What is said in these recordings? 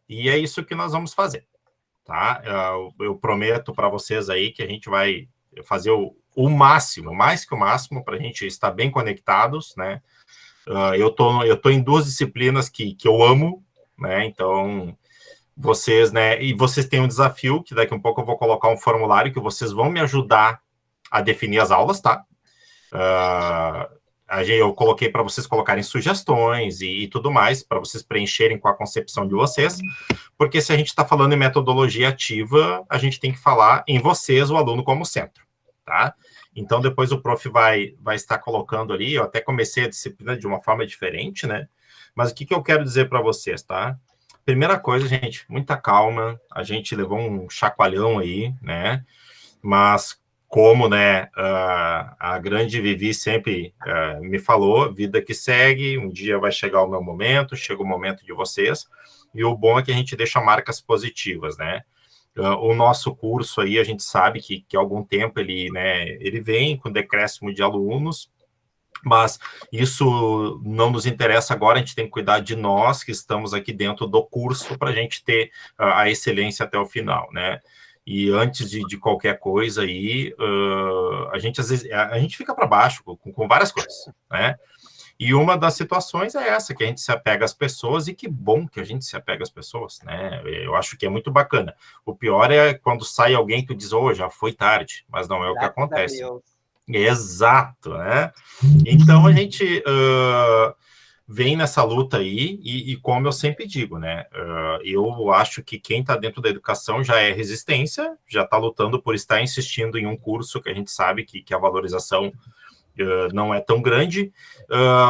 E é isso que nós vamos fazer, tá? Eu prometo para vocês aí que a gente vai fazer o máximo, mais que o máximo, para a gente estar bem conectados, né? Eu tô em duas disciplinas que eu amo, né? Então, vocês, né? E vocês têm um desafio, que daqui a um pouco eu vou colocar um formulário que vocês vão me ajudar a definir as aulas, tá? Eu coloquei para vocês colocarem sugestões e tudo mais, para vocês preencherem com a concepção de vocês, porque se a gente está falando em metodologia ativa, a gente tem que falar em vocês, o aluno, como centro, tá? Então, depois o prof vai estar colocando ali, eu até comecei a disciplina de uma forma diferente, né? Mas o que eu quero dizer para vocês, tá? Primeira coisa, gente, muita calma, a gente levou um chacoalhão aí, né? Mas como, né, a grande Vivi sempre me falou, vida que segue, um dia vai chegar o meu momento, chega o momento de vocês, e o bom é que a gente deixa marcas positivas, né? O nosso curso aí, a gente sabe que há algum tempo ele vem com decréscimo de alunos, mas isso não nos interessa agora, a gente tem que cuidar de nós que estamos aqui dentro do curso para a gente ter a excelência até o final, né? E antes de qualquer coisa aí, a gente às vezes a gente fica para baixo com várias coisas, né? E uma das situações é essa, que a gente se apega às pessoas, e que bom que a gente se apega às pessoas, né? Eu acho que é muito bacana. O pior é quando sai alguém que tu diz, já foi tarde, mas não é o que acontece. Exato, né? Então a gente vem nessa luta aí, e como eu sempre digo, né? Eu acho que quem está dentro da educação já é resistência, já está lutando por estar insistindo em um curso que a gente sabe que a valorização não é tão grande,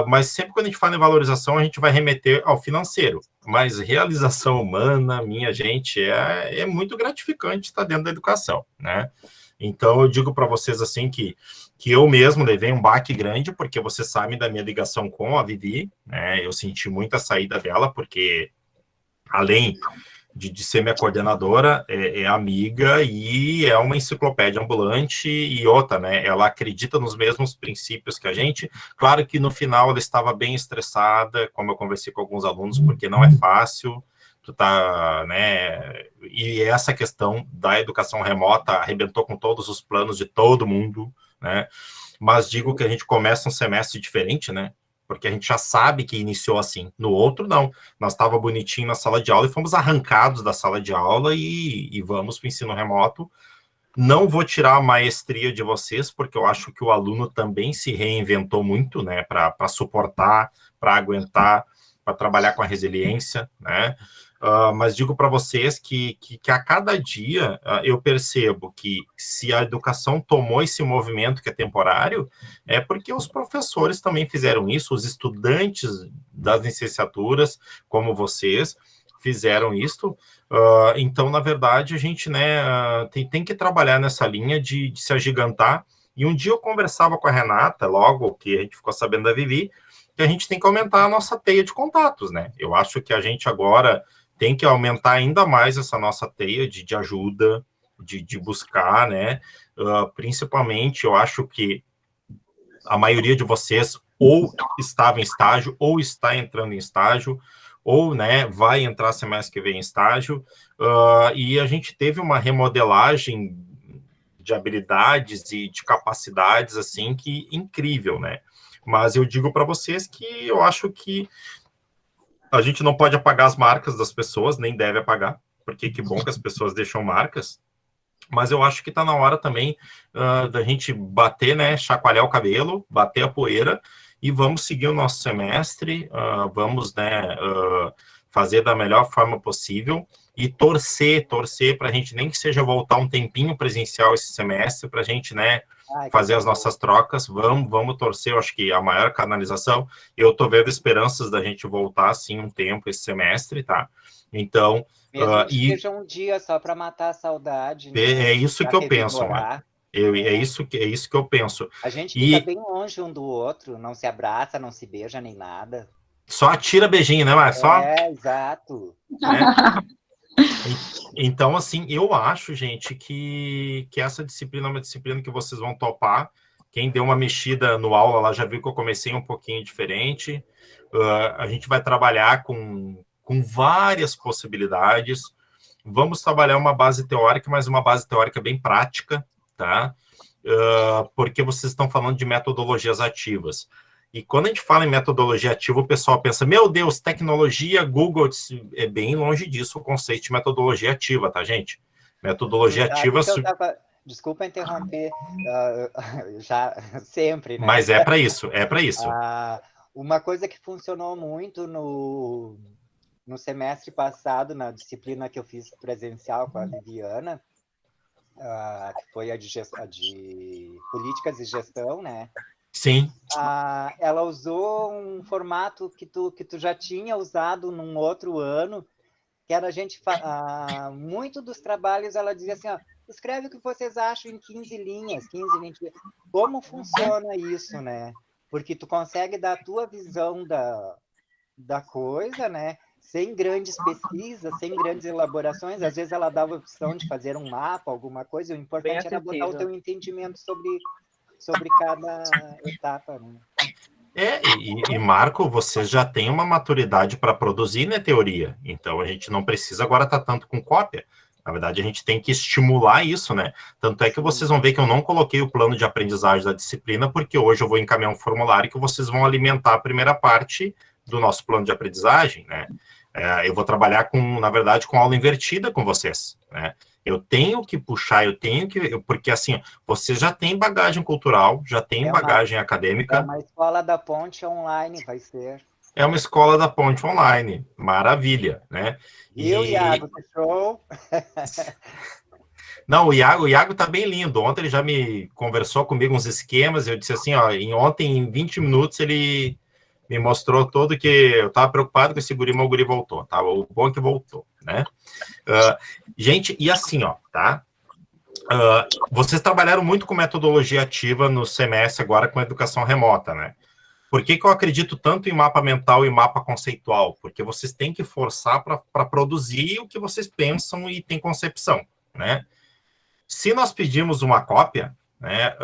mas sempre quando a gente fala em valorização, a gente vai remeter ao financeiro. Mas realização humana, minha gente, é muito gratificante estar dentro da educação, né? Então, eu digo para vocês assim que eu mesmo levei um baque grande, porque vocês sabem da minha ligação com a Vivi, né? Eu senti muita saída dela, porque além de ser minha coordenadora, é amiga e é uma enciclopédia ambulante, e outra, né? Ela acredita nos mesmos princípios que a gente. Claro que no final ela estava bem estressada, como eu conversei com alguns alunos, porque não é fácil. Tu tá, né? E essa questão da educação remota arrebentou com todos os planos de todo mundo, né? Mas digo que a gente começa um semestre diferente, né? Porque a gente já sabe que iniciou assim. No outro, não. Nós estávamos bonitinho na sala de aula e fomos arrancados da sala de aula e vamos para o ensino remoto. Não vou tirar a maestria de vocês, porque eu acho que o aluno também se reinventou muito, né? Para suportar, para aguentar, para trabalhar com a resiliência, né? Mas digo para vocês que a cada dia eu percebo que se a educação tomou esse movimento que é temporário, é porque os professores também fizeram isso, os estudantes das licenciaturas, como vocês, fizeram isso. Então, na verdade, a gente, né, tem que trabalhar nessa linha de se agigantar. E um dia eu conversava com a Renata, logo que a gente ficou sabendo da Vivi, que a gente tem que aumentar a nossa teia de contatos, né? Eu acho que a gente agora tem que aumentar ainda mais essa nossa teia de ajuda, de buscar, né? Principalmente, eu acho que a maioria de vocês ou estava em estágio, ou está entrando em estágio, ou, né, vai entrar semestre que vem em estágio, e a gente teve uma remodelagem de habilidades e de capacidades, assim, que incrível, né? Mas eu digo para vocês que eu acho que a gente não pode apagar as marcas das pessoas, nem deve apagar, porque que bom que as pessoas deixam marcas, mas eu acho que está na hora também da gente bater, né, chacoalhar o cabelo, bater a poeira, e vamos seguir o nosso semestre, vamos, né, fazer da melhor forma possível, e torcer para a gente, nem que seja voltar um tempinho presencial esse semestre, para a gente, né, fazer as nossas trocas, vamos torcer. Eu acho que a maior canalização, eu estou vendo esperanças da gente voltar, assim, um tempo esse semestre, tá? Então, mesmo que seja um dia só para matar a saudade, né? É isso que eu penso, Marco. É isso que eu penso. A gente fica bem longe um do outro, não se abraça, não se beija, nem nada. Só atira beijinho, né, Marco? Exato. Né? Então, assim, eu acho, gente, que essa disciplina é uma disciplina que vocês vão topar. Quem deu uma mexida no aula lá já viu que eu comecei um pouquinho diferente. A gente vai trabalhar com com várias possibilidades. Vamos trabalhar uma base teórica, mas uma base teórica bem prática, tá? Porque vocês estão falando de metodologias ativas. E quando a gente fala em metodologia ativa, o pessoal pensa, meu Deus, tecnologia, Google, é bem longe disso o conceito de metodologia ativa, tá, gente? Metodologia ativa... Desculpa interromper, já sempre, né? Mas é para isso, é para isso. Uma coisa que funcionou muito no semestre passado, na disciplina que eu fiz presencial com a Viviana, que foi a de políticas e gestão, né? Sim. Ela usou um formato que tu já tinha usado num outro ano, que era muito dos trabalhos, ela dizia assim, ó, escreve o que vocês acham em 15 linhas, 15, 20 linhas. Como funciona isso, né? Porque tu consegue dar a tua visão da coisa, né? Sem grandes pesquisas, sem grandes elaborações. Às vezes ela dava a opção de fazer um mapa, alguma coisa. O importante era botar o teu entendimento sobre cada etapa, né? E Marco, você já tem uma maturidade para produzir, né, teoria. Então, a gente não precisa agora estar tanto com cópia. Na verdade, a gente tem que estimular isso, né? Tanto é que vocês vão ver que eu não coloquei o plano de aprendizagem da disciplina, porque hoje eu vou encaminhar um formulário que vocês vão alimentar a primeira parte do nosso plano de aprendizagem, né? Eu vou trabalhar na verdade, com aula invertida com vocês, né? Eu tenho que puxar, porque assim, você já tem bagagem cultural, já tem bagagem acadêmica. É uma escola da ponte online, vai ser. É uma escola da ponte online, maravilha, né? Iago, que show! Não, o Iago tá bem lindo. Ontem ele já me conversou comigo uns esquemas, eu disse assim, ó, ontem em 20 minutos ele me mostrou todo que eu estava preocupado com esse guri, mas o guri voltou, tá? O bom é que voltou, né? Gente, e assim, ó, tá? Vocês trabalharam muito com metodologia ativa no semestre agora com educação remota, né? Por que eu acredito tanto em mapa mental e mapa conceitual? Porque vocês têm que forçar para produzir o que vocês pensam e têm concepção, né? Se nós pedimos uma cópia, né,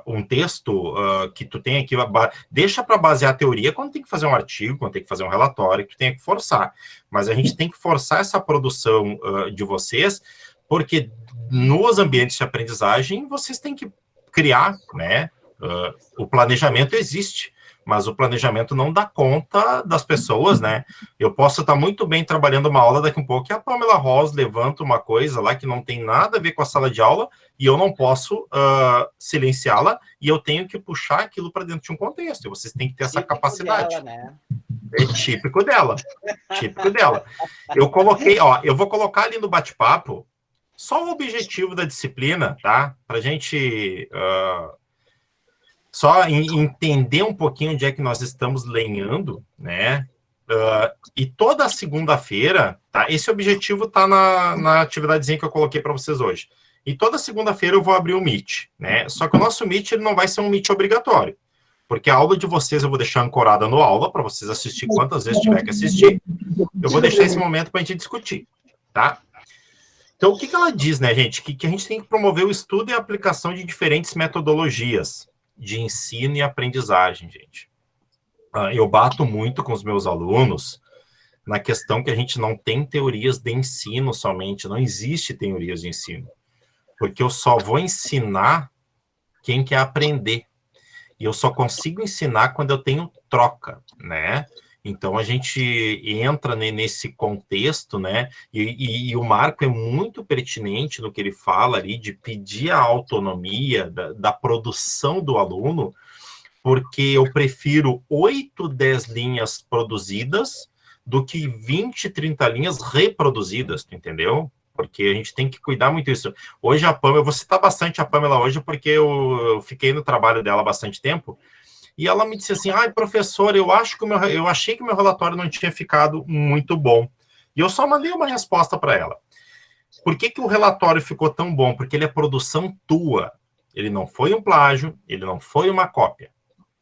um texto que tu tem aqui, deixa para basear a teoria quando tem que fazer um artigo, quando tem que fazer um relatório, que tu tem que forçar. Mas a gente tem que forçar essa produção de vocês, porque nos ambientes de aprendizagem vocês têm que criar, né? O planejamento existe, mas o planejamento não dá conta das pessoas, né? Eu posso estar muito bem trabalhando uma aula daqui a um pouco e a Pamela Ross levanta uma coisa lá que não tem nada a ver com a sala de aula e eu não posso silenciá-la e eu tenho que puxar aquilo para dentro de um contexto. E vocês têm que ter essa capacidade. Dela, né? É típico dela. Típico dela. Eu vou colocar ali no bate-papo só o objetivo da disciplina, tá? Para a gente... só entender um pouquinho onde é que nós estamos lenhando, né? E toda segunda-feira, tá? Esse objetivo está na atividadezinha que eu coloquei para vocês hoje. E toda segunda-feira eu vou abrir o Meet, né? Só que o nosso Meet ele não vai ser um Meet obrigatório, porque a aula de vocês eu vou deixar ancorada no aula para vocês assistir quantas vezes tiver que assistir. Eu vou deixar esse momento para a gente discutir, tá? Então, o que ela diz, né, gente? Que a gente tem que promover o estudo e a aplicação de diferentes metodologias de ensino e aprendizagem, gente. Eu bato muito com os meus alunos na questão que a gente não tem teorias de ensino somente, não existe teorias de ensino, porque eu só vou ensinar quem quer aprender, e eu só consigo ensinar quando eu tenho troca, né? Então, a gente entra nesse contexto, né? E o Marco é muito pertinente no que ele fala ali de pedir a autonomia da produção do aluno, porque eu prefiro 8, 10 linhas produzidas do que 20, 30 linhas reproduzidas, entendeu? Porque a gente tem que cuidar muito disso. Hoje a Pamela, eu vou citar bastante a Pamela hoje, porque eu fiquei no trabalho dela há bastante tempo, e ela me disse assim, professor, eu achei que o meu relatório não tinha ficado muito bom. E eu só mandei uma resposta para ela. Por que o relatório ficou tão bom? Porque ele é produção tua. Ele não foi um plágio, ele não foi uma cópia.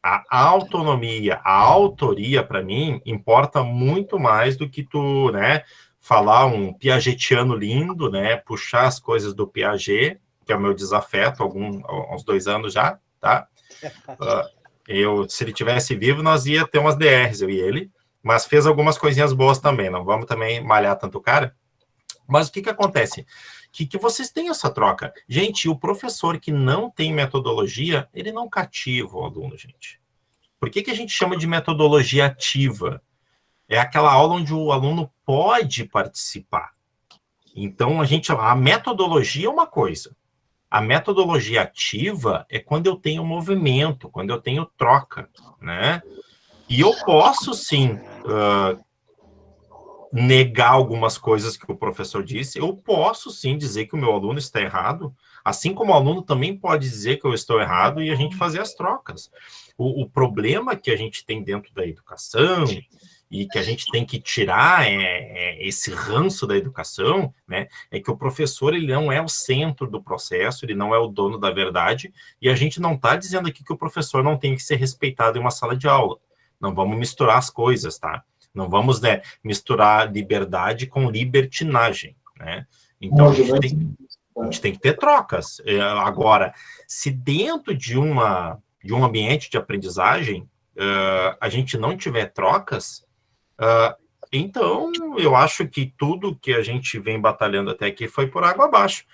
A autonomia, a autoria, para mim, importa muito mais do que tu, né, falar um piagetiano lindo, né, puxar as coisas do Piaget, que é o meu desafeto há uns 2 anos já, tá? Se ele tivesse vivo, nós ia ter umas DRs, eu e ele, mas fez algumas coisinhas boas também, não vamos também malhar tanto o cara. Mas o que acontece? Que vocês têm essa troca. Gente, o professor que não tem metodologia, ele não cativa o aluno, gente. Por que a gente chama de metodologia ativa? É aquela aula onde o aluno pode participar. Então, a metodologia é uma coisa. A metodologia ativa é quando eu tenho movimento, quando eu tenho troca, né? E eu posso, sim, negar algumas coisas que o professor disse, eu posso, sim, dizer que o meu aluno está errado, assim como o aluno também pode dizer que eu estou errado e a gente fazer as trocas. O problema que a gente tem dentro da educação e que a gente tem que tirar esse ranço da educação, né, é que o professor ele não é o centro do processo, ele não é o dono da verdade, e a gente não está dizendo aqui que o professor não tem que ser respeitado em uma sala de aula. Não vamos misturar as coisas, tá? Não vamos, né, misturar liberdade com libertinagem, né? Então, a gente tem que ter trocas. Agora, se dentro de um ambiente de aprendizagem a gente não tiver trocas, então eu acho que tudo que a gente vem batalhando até aqui foi por água abaixo.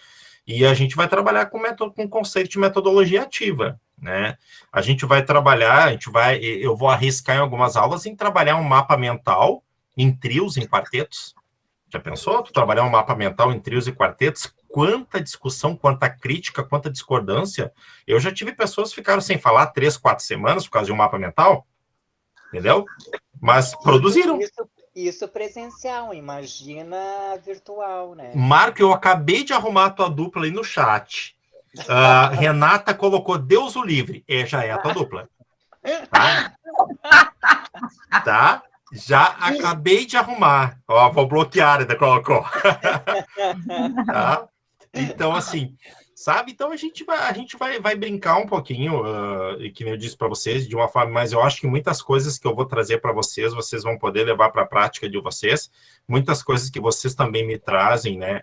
E a gente vai trabalhar com conceito de metodologia ativa, né? A gente vai trabalhar, eu vou arriscar em algumas aulas em trabalhar um mapa mental em trios, em quartetos. Já pensou? Tu trabalhar um mapa mental em trios e quartetos? Quanta discussão, quanta crítica, quanta discordância. Eu já tive pessoas que ficaram sem falar 3, 4 semanas por causa de um mapa mental, entendeu? Mas produziram. Isso presencial, imagina virtual, né? Marco, eu acabei de arrumar a tua dupla aí no chat. Renata colocou Deus o livre. Já é a tua dupla. Tá? Tá? Já acabei de arrumar. Ó, vou bloquear, ainda colocou. Tá? Então, assim, sabe? Então, a gente vai brincar um pouquinho, que nem eu disse para vocês, de uma forma, mas eu acho que muitas coisas que eu vou trazer para vocês, vocês vão poder levar para a prática de vocês. Muitas coisas que vocês também me trazem, né?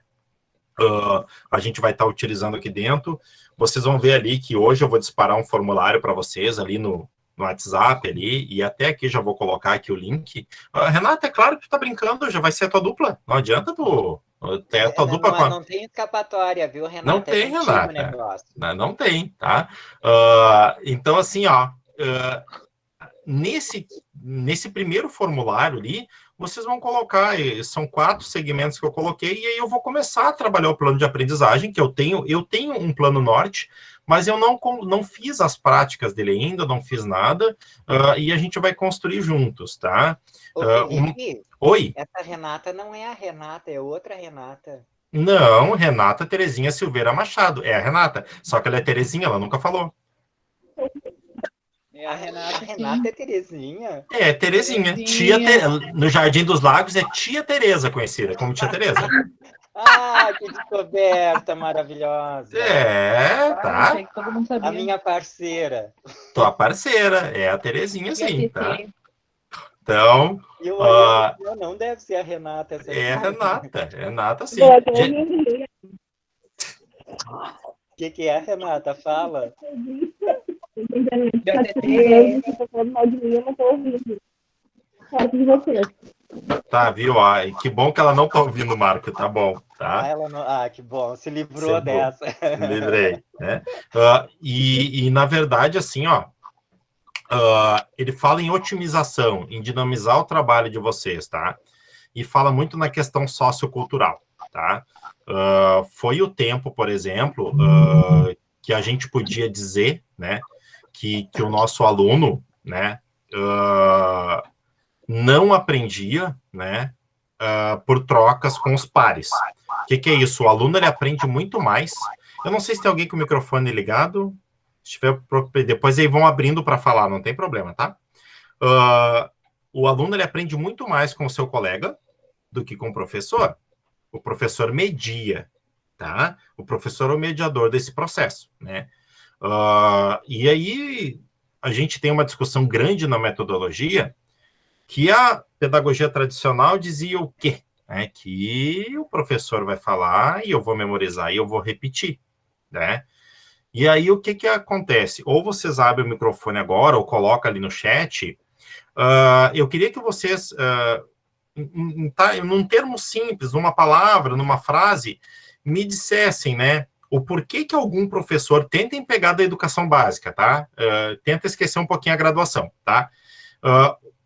A gente vai estar utilizando aqui dentro. Vocês vão ver ali que hoje eu vou disparar um formulário para vocês ali no WhatsApp ali, e até aqui já vou colocar aqui o link. Renata, é claro que tu tá brincando, já vai ser a tua dupla. Não adianta tu... É a tua dupla não tem escapatória, viu, Renata? Não tem, Renata. Negócio. Não tem, tá? Então, assim, nesse primeiro formulário ali, vocês vão colocar, são 4 segmentos que eu coloquei, e aí eu vou começar a trabalhar o plano de aprendizagem, que eu tenho um plano norte, mas eu não fiz as práticas dele ainda, não fiz nada, e a gente vai construir juntos, tá? Ô, Felipe, Oi? Essa Renata não é a Renata, é outra Renata. Não, Renata Terezinha Silveira Machado, é a Renata, só que ela é Terezinha, ela nunca falou. É a Renata. Renata é Terezinha? É, Terezinha. No Jardim dos Lagos é Tia Tereza, conhecida como Tia Tereza. Que descoberta maravilhosa. Tá. A minha parceira. Tua parceira, é a Terezinha, sim, tá? Então... não deve ser a Renata. É a Renata, sim. O que é a Renata? Fala. Tá, viu? Que bom que ela não tá ouvindo, Marco, tá bom, tá? Que bom, se livrou dessa. Me livrei, né? E na verdade, assim, ele fala em otimização, em dinamizar o trabalho de vocês, tá? E fala muito na questão sociocultural, tá? Foi o tempo, por exemplo, que a gente podia dizer, né, que o nosso aluno, né, não aprendia, né, por trocas com os pares. O que é isso? O aluno, ele aprende muito mais. Eu não sei se tem alguém com o microfone ligado. Se tiver, depois aí vão abrindo para falar, não tem problema, tá? O aluno, ele aprende muito mais com o seu colega do que com o professor. O professor media, tá? O professor é o mediador desse processo, né? E aí, a gente tem uma discussão grande na metodologia, que a pedagogia tradicional dizia o quê? Que o professor vai falar e eu vou memorizar e eu vou repetir, né? E aí, o que acontece? Ou vocês abrem o microfone agora, ou coloca ali no chat, Eu queria que vocês, num termo simples, numa palavra, numa frase, me dissessem, né, o porquê que algum professor, tentem pegar da educação básica, tá? Tenta esquecer um pouquinho a graduação, tá?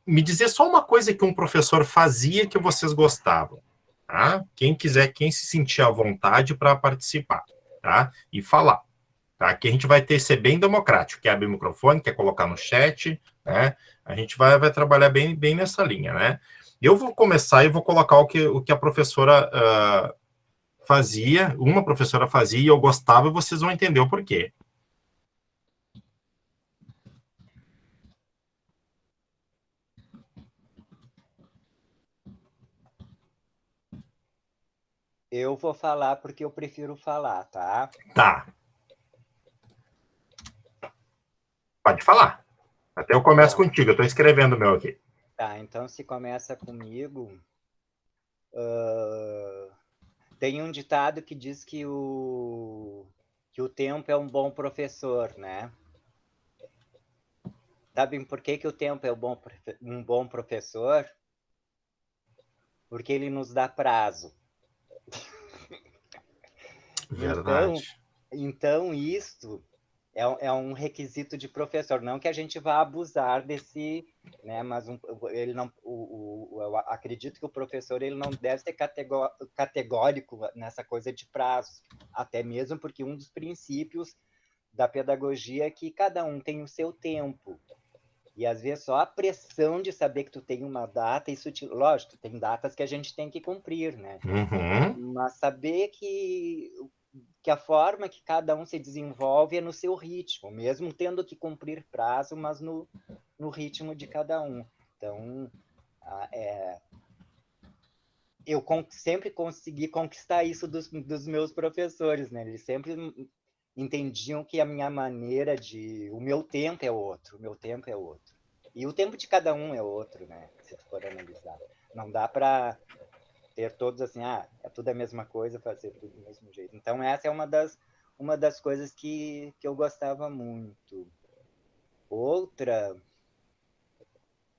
Me dizer só uma coisa que um professor fazia que vocês gostavam, tá? Quem quiser, quem se sentir à vontade para participar, tá? E falar, tá? Aqui a gente vai ser bem democrático, quer abrir o microfone, quer colocar no chat, né? A gente vai trabalhar bem nessa linha, né? Eu vou começar e vou colocar o que a professora fazia, uma professora fazia e eu gostava, e vocês vão entender o porquê. Eu vou falar porque eu prefiro falar, tá? Tá. Pode falar. Até eu começo contigo, eu estou escrevendo o meu aqui. Tá, então se começa comigo... tem um ditado que diz que o tempo é um bom professor, né? Sabem por que o tempo é um bom professor? Porque ele nos dá prazo. Verdade. Então isto é um requisito de professor, não que a gente vá abusar desse, né? Mas ele não, eu acredito que o professor ele não deve ser categórico nessa coisa de prazos, até mesmo porque um dos princípios da pedagogia é que cada um tem o seu tempo. E às vezes só a pressão de saber que tu tem uma data, isso lógico, tem datas que a gente tem que cumprir, né? Uhum. Mas saber que a forma que cada um se desenvolve é no seu ritmo, mesmo tendo que cumprir prazo, mas no ritmo de cada um. Então, eu sempre consegui conquistar isso dos meus professores, né? Eles sempre entendiam que a minha maneira o meu tempo é outro, E o tempo de cada um é outro, né? Se tu for analisar. Não dá para ter todos assim, é tudo a mesma coisa, fazer tudo do mesmo jeito. Então, essa é uma das coisas que eu gostava muito. Outra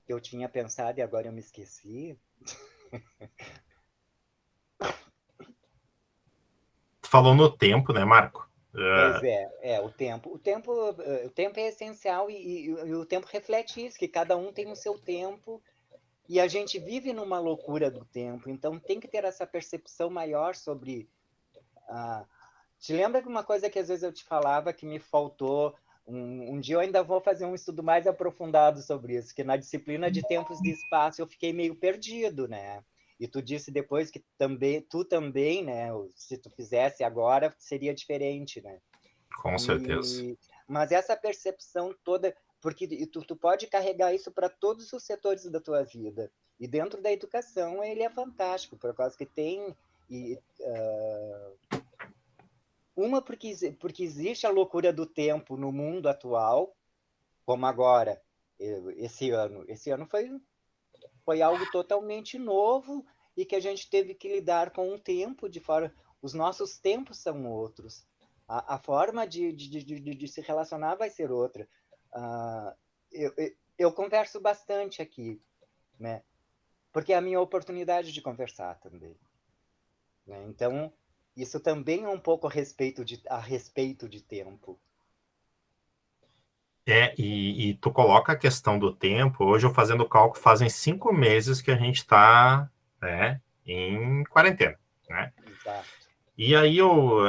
que eu tinha pensado e agora eu me esqueci. Tu falou no tempo, né, Marco? Pois o tempo. O tempo é essencial e o tempo reflete isso, que cada um tem o seu tempo e a gente vive numa loucura do tempo, então tem que ter essa percepção maior sobre... Te lembra de uma coisa que às vezes eu te falava que me faltou? Um dia eu ainda vou fazer um estudo mais aprofundado sobre isso, que na disciplina de tempos e espaço eu fiquei meio perdido, né? E tu disse depois que tu também, né? Se tu fizesse agora, seria diferente, né? Com certeza. Mas essa percepção toda, porque tu pode carregar isso para todos os setores da tua vida. E dentro da educação ele é fantástico, por causa que tem... Uma, porque existe a loucura do tempo no mundo atual, como agora, esse ano. Esse ano foi algo totalmente novo e que a gente teve que lidar com o tempo de fora. Os nossos tempos são outros. A forma de se relacionar vai ser outra. Eu converso bastante aqui, né? Porque é a minha oportunidade de conversar também. Né? Então, isso também é um pouco a respeito de tempo. E tu coloca a questão do tempo, hoje eu fazendo o cálculo, fazem 5 meses que a gente está, né, em quarentena, né? Exato. E aí,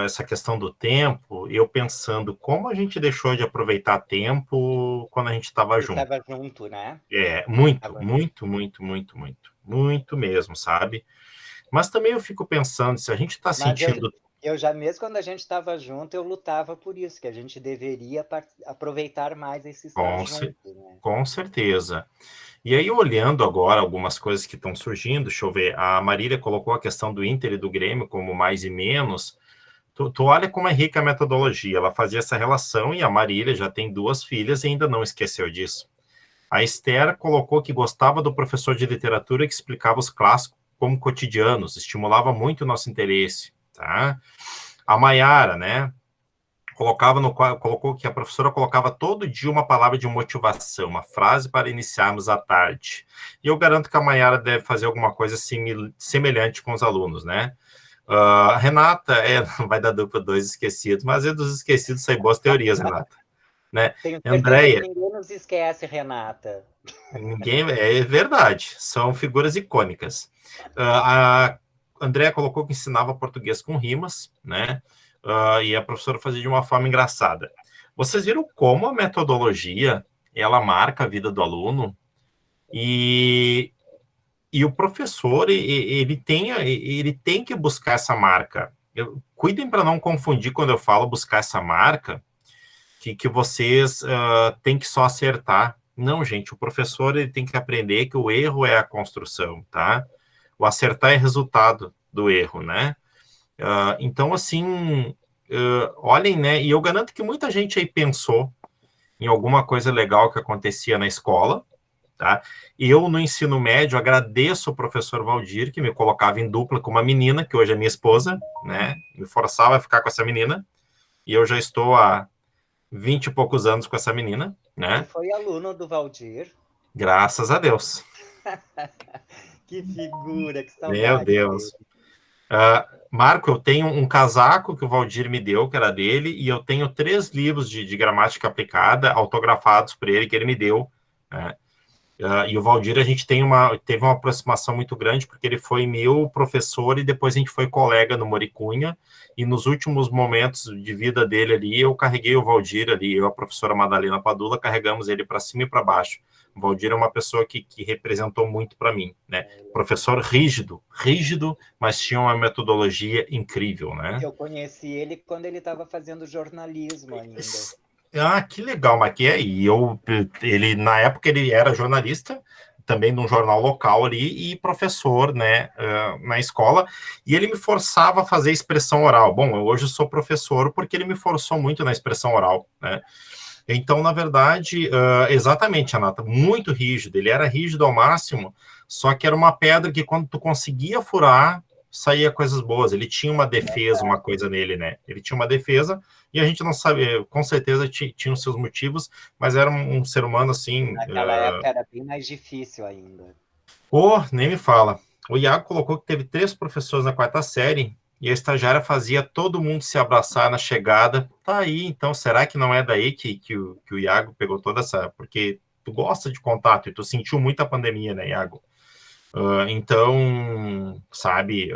essa questão do tempo, eu pensando como a gente deixou de aproveitar tempo quando a gente estava junto. Estava junto, né? Muito mesmo, sabe? Mas também eu fico pensando, se a gente está sentindo... Eu já mesmo quando a gente estava junto, eu lutava por isso, que a gente deveria aproveitar mais esse estar junto, né? Com certeza. E aí, olhando agora algumas coisas que estão surgindo, deixa eu ver, a Marília colocou a questão do Inter e do Grêmio como mais e menos. Tu olha como é rica a metodologia, ela fazia essa relação e a Marília já tem 2 filhas e ainda não esqueceu disso. A Esther colocou que gostava do professor de literatura que explicava os clássicos como cotidianos, estimulava muito o nosso interesse, tá? A Maiara, né, colocou que a professora colocava todo dia uma palavra de motivação, uma frase para iniciarmos a tarde. E eu garanto que a Maiara deve fazer alguma coisa semelhante com os alunos, né? Renata, vai dar dupla dois esquecidos, mas é dos esquecidos sai boas teorias, Renata. Né? Tenho certeza Andréia, que ninguém nos esquece, Renata. ninguém, é verdade, são figuras icônicas. A Andréia colocou que ensinava português com rimas, né? E a professora fazia de uma forma engraçada. Vocês viram como a metodologia ela marca a vida do aluno e o professor ele tem que buscar essa marca. Cuidem para não confundir quando eu falo buscar essa marca que vocês têm que só acertar. Não, gente, o professor ele tem que aprender que o erro é a construção, tá? O acertar é resultado do erro, né? Então, assim, olhem, né? E eu garanto que muita gente aí pensou em alguma coisa legal que acontecia na escola, tá? Eu, no ensino médio, agradeço o professor Valdir, que me colocava em dupla com uma menina, que hoje é minha esposa, né? Me forçava a ficar com essa menina, e eu já estou há 20 e poucos anos com essa menina, Tu né? foi aluno do Valdir. Graças a Deus. Que figura, que Meu saudade dele. Deus. Marco, eu tenho um casaco que o Valdir me deu, que era dele, e eu tenho 3 livros de gramática aplicada, autografados por ele, que ele me deu, né? E o Valdir, a gente teve uma aproximação muito grande, porque ele foi meu professor e depois a gente foi colega no Moricunha, e nos últimos momentos de vida dele ali, eu carreguei o Valdir ali, eu e a professora Madalena Padula, carregamos ele para cima e para baixo. O Valdir é uma pessoa que representou muito para mim, né? Professor rígido, mas tinha uma metodologia incrível, né? Eu conheci ele quando ele estava fazendo jornalismo ainda. Que legal, Maquia. Ele, na época, ele era jornalista, também de um jornal local ali, e professor, né, na escola, e ele me forçava a fazer expressão oral. Bom, eu hoje sou professor porque ele me forçou muito na expressão oral, né? Então, na verdade, exatamente, Anata, muito rígido. Ele era rígido ao máximo, só que era uma pedra que quando tu conseguia furar, saía coisas boas. Ele tinha uma defesa, uma coisa nele, né? Ele tinha uma defesa e a gente não sabe, com certeza tinha os seus motivos, mas era um ser humano assim. Naquela época era bem mais difícil ainda. Nem me fala. O Iago colocou que teve 3 professores na 4ª série e a estagiária fazia todo mundo se abraçar na chegada. Tá aí, então, será que não é daí que o Iago pegou toda essa... Porque tu gosta de contato e tu sentiu muito a pandemia, né, Iago? Então, sabe,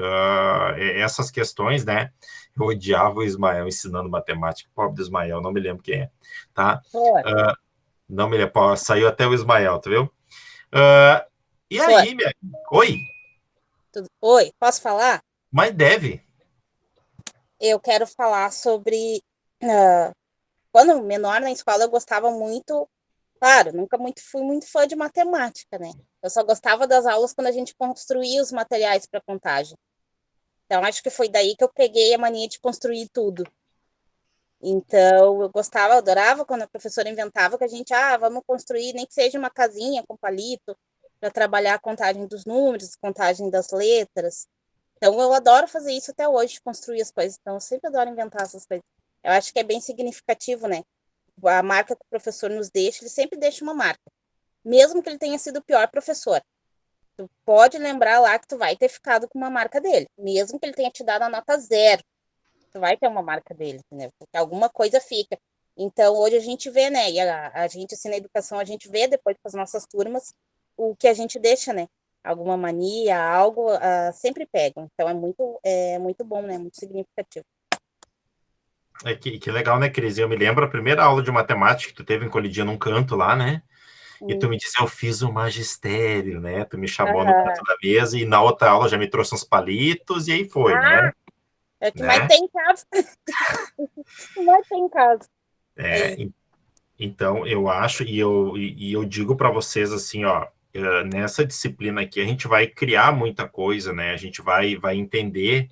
essas questões, né? Eu odiava o Ismael ensinando matemática. Pobre do Ismael, não me lembro quem é, tá? Não me lembro, saiu até o Ismael, tu viu? E aí, minha... Oi? Oi, posso falar? Mas deve. Eu quero falar sobre... quando menor na escola eu gostava muito... Claro, nunca fui muito fã de matemática, né? Eu só gostava das aulas quando a gente construía os materiais para contagem. Então, acho que foi daí que eu peguei a mania de construir tudo. Então, eu gostava, adorava quando a professora inventava que a gente, vamos construir, nem que seja uma casinha com palito, para trabalhar a contagem dos números, contagem das letras. Então, eu adoro fazer isso até hoje, construir as coisas. Então, eu sempre adoro inventar essas coisas. Eu acho que é bem significativo, né? A marca que o professor nos deixa, ele sempre deixa uma marca. Mesmo que ele tenha sido o pior professor. Tu pode lembrar lá que tu vai ter ficado com uma marca dele. Mesmo que ele tenha te dado a nota 0. Tu vai ter uma marca dele, né? Porque alguma coisa fica. Então, hoje a gente vê, né? E a gente, assim, na educação, a gente vê depois com as nossas turmas o que a gente deixa, né? Alguma mania, algo, sempre pegam. Então, é muito bom, né? Muito significativo. Que legal, né, Cris? Eu me lembro a primeira aula de matemática que tu teve em Colidia num canto lá, né? E tu me disse, eu fiz o magistério, né? Tu me chamou no canto da mesa e na outra aula já me trouxe uns palitos e aí foi, né? É o que mais tem em casa. Mais tem em casa. Então, eu acho, e eu digo para vocês assim, ó, nessa disciplina aqui a gente vai criar muita coisa, né? A gente vai entender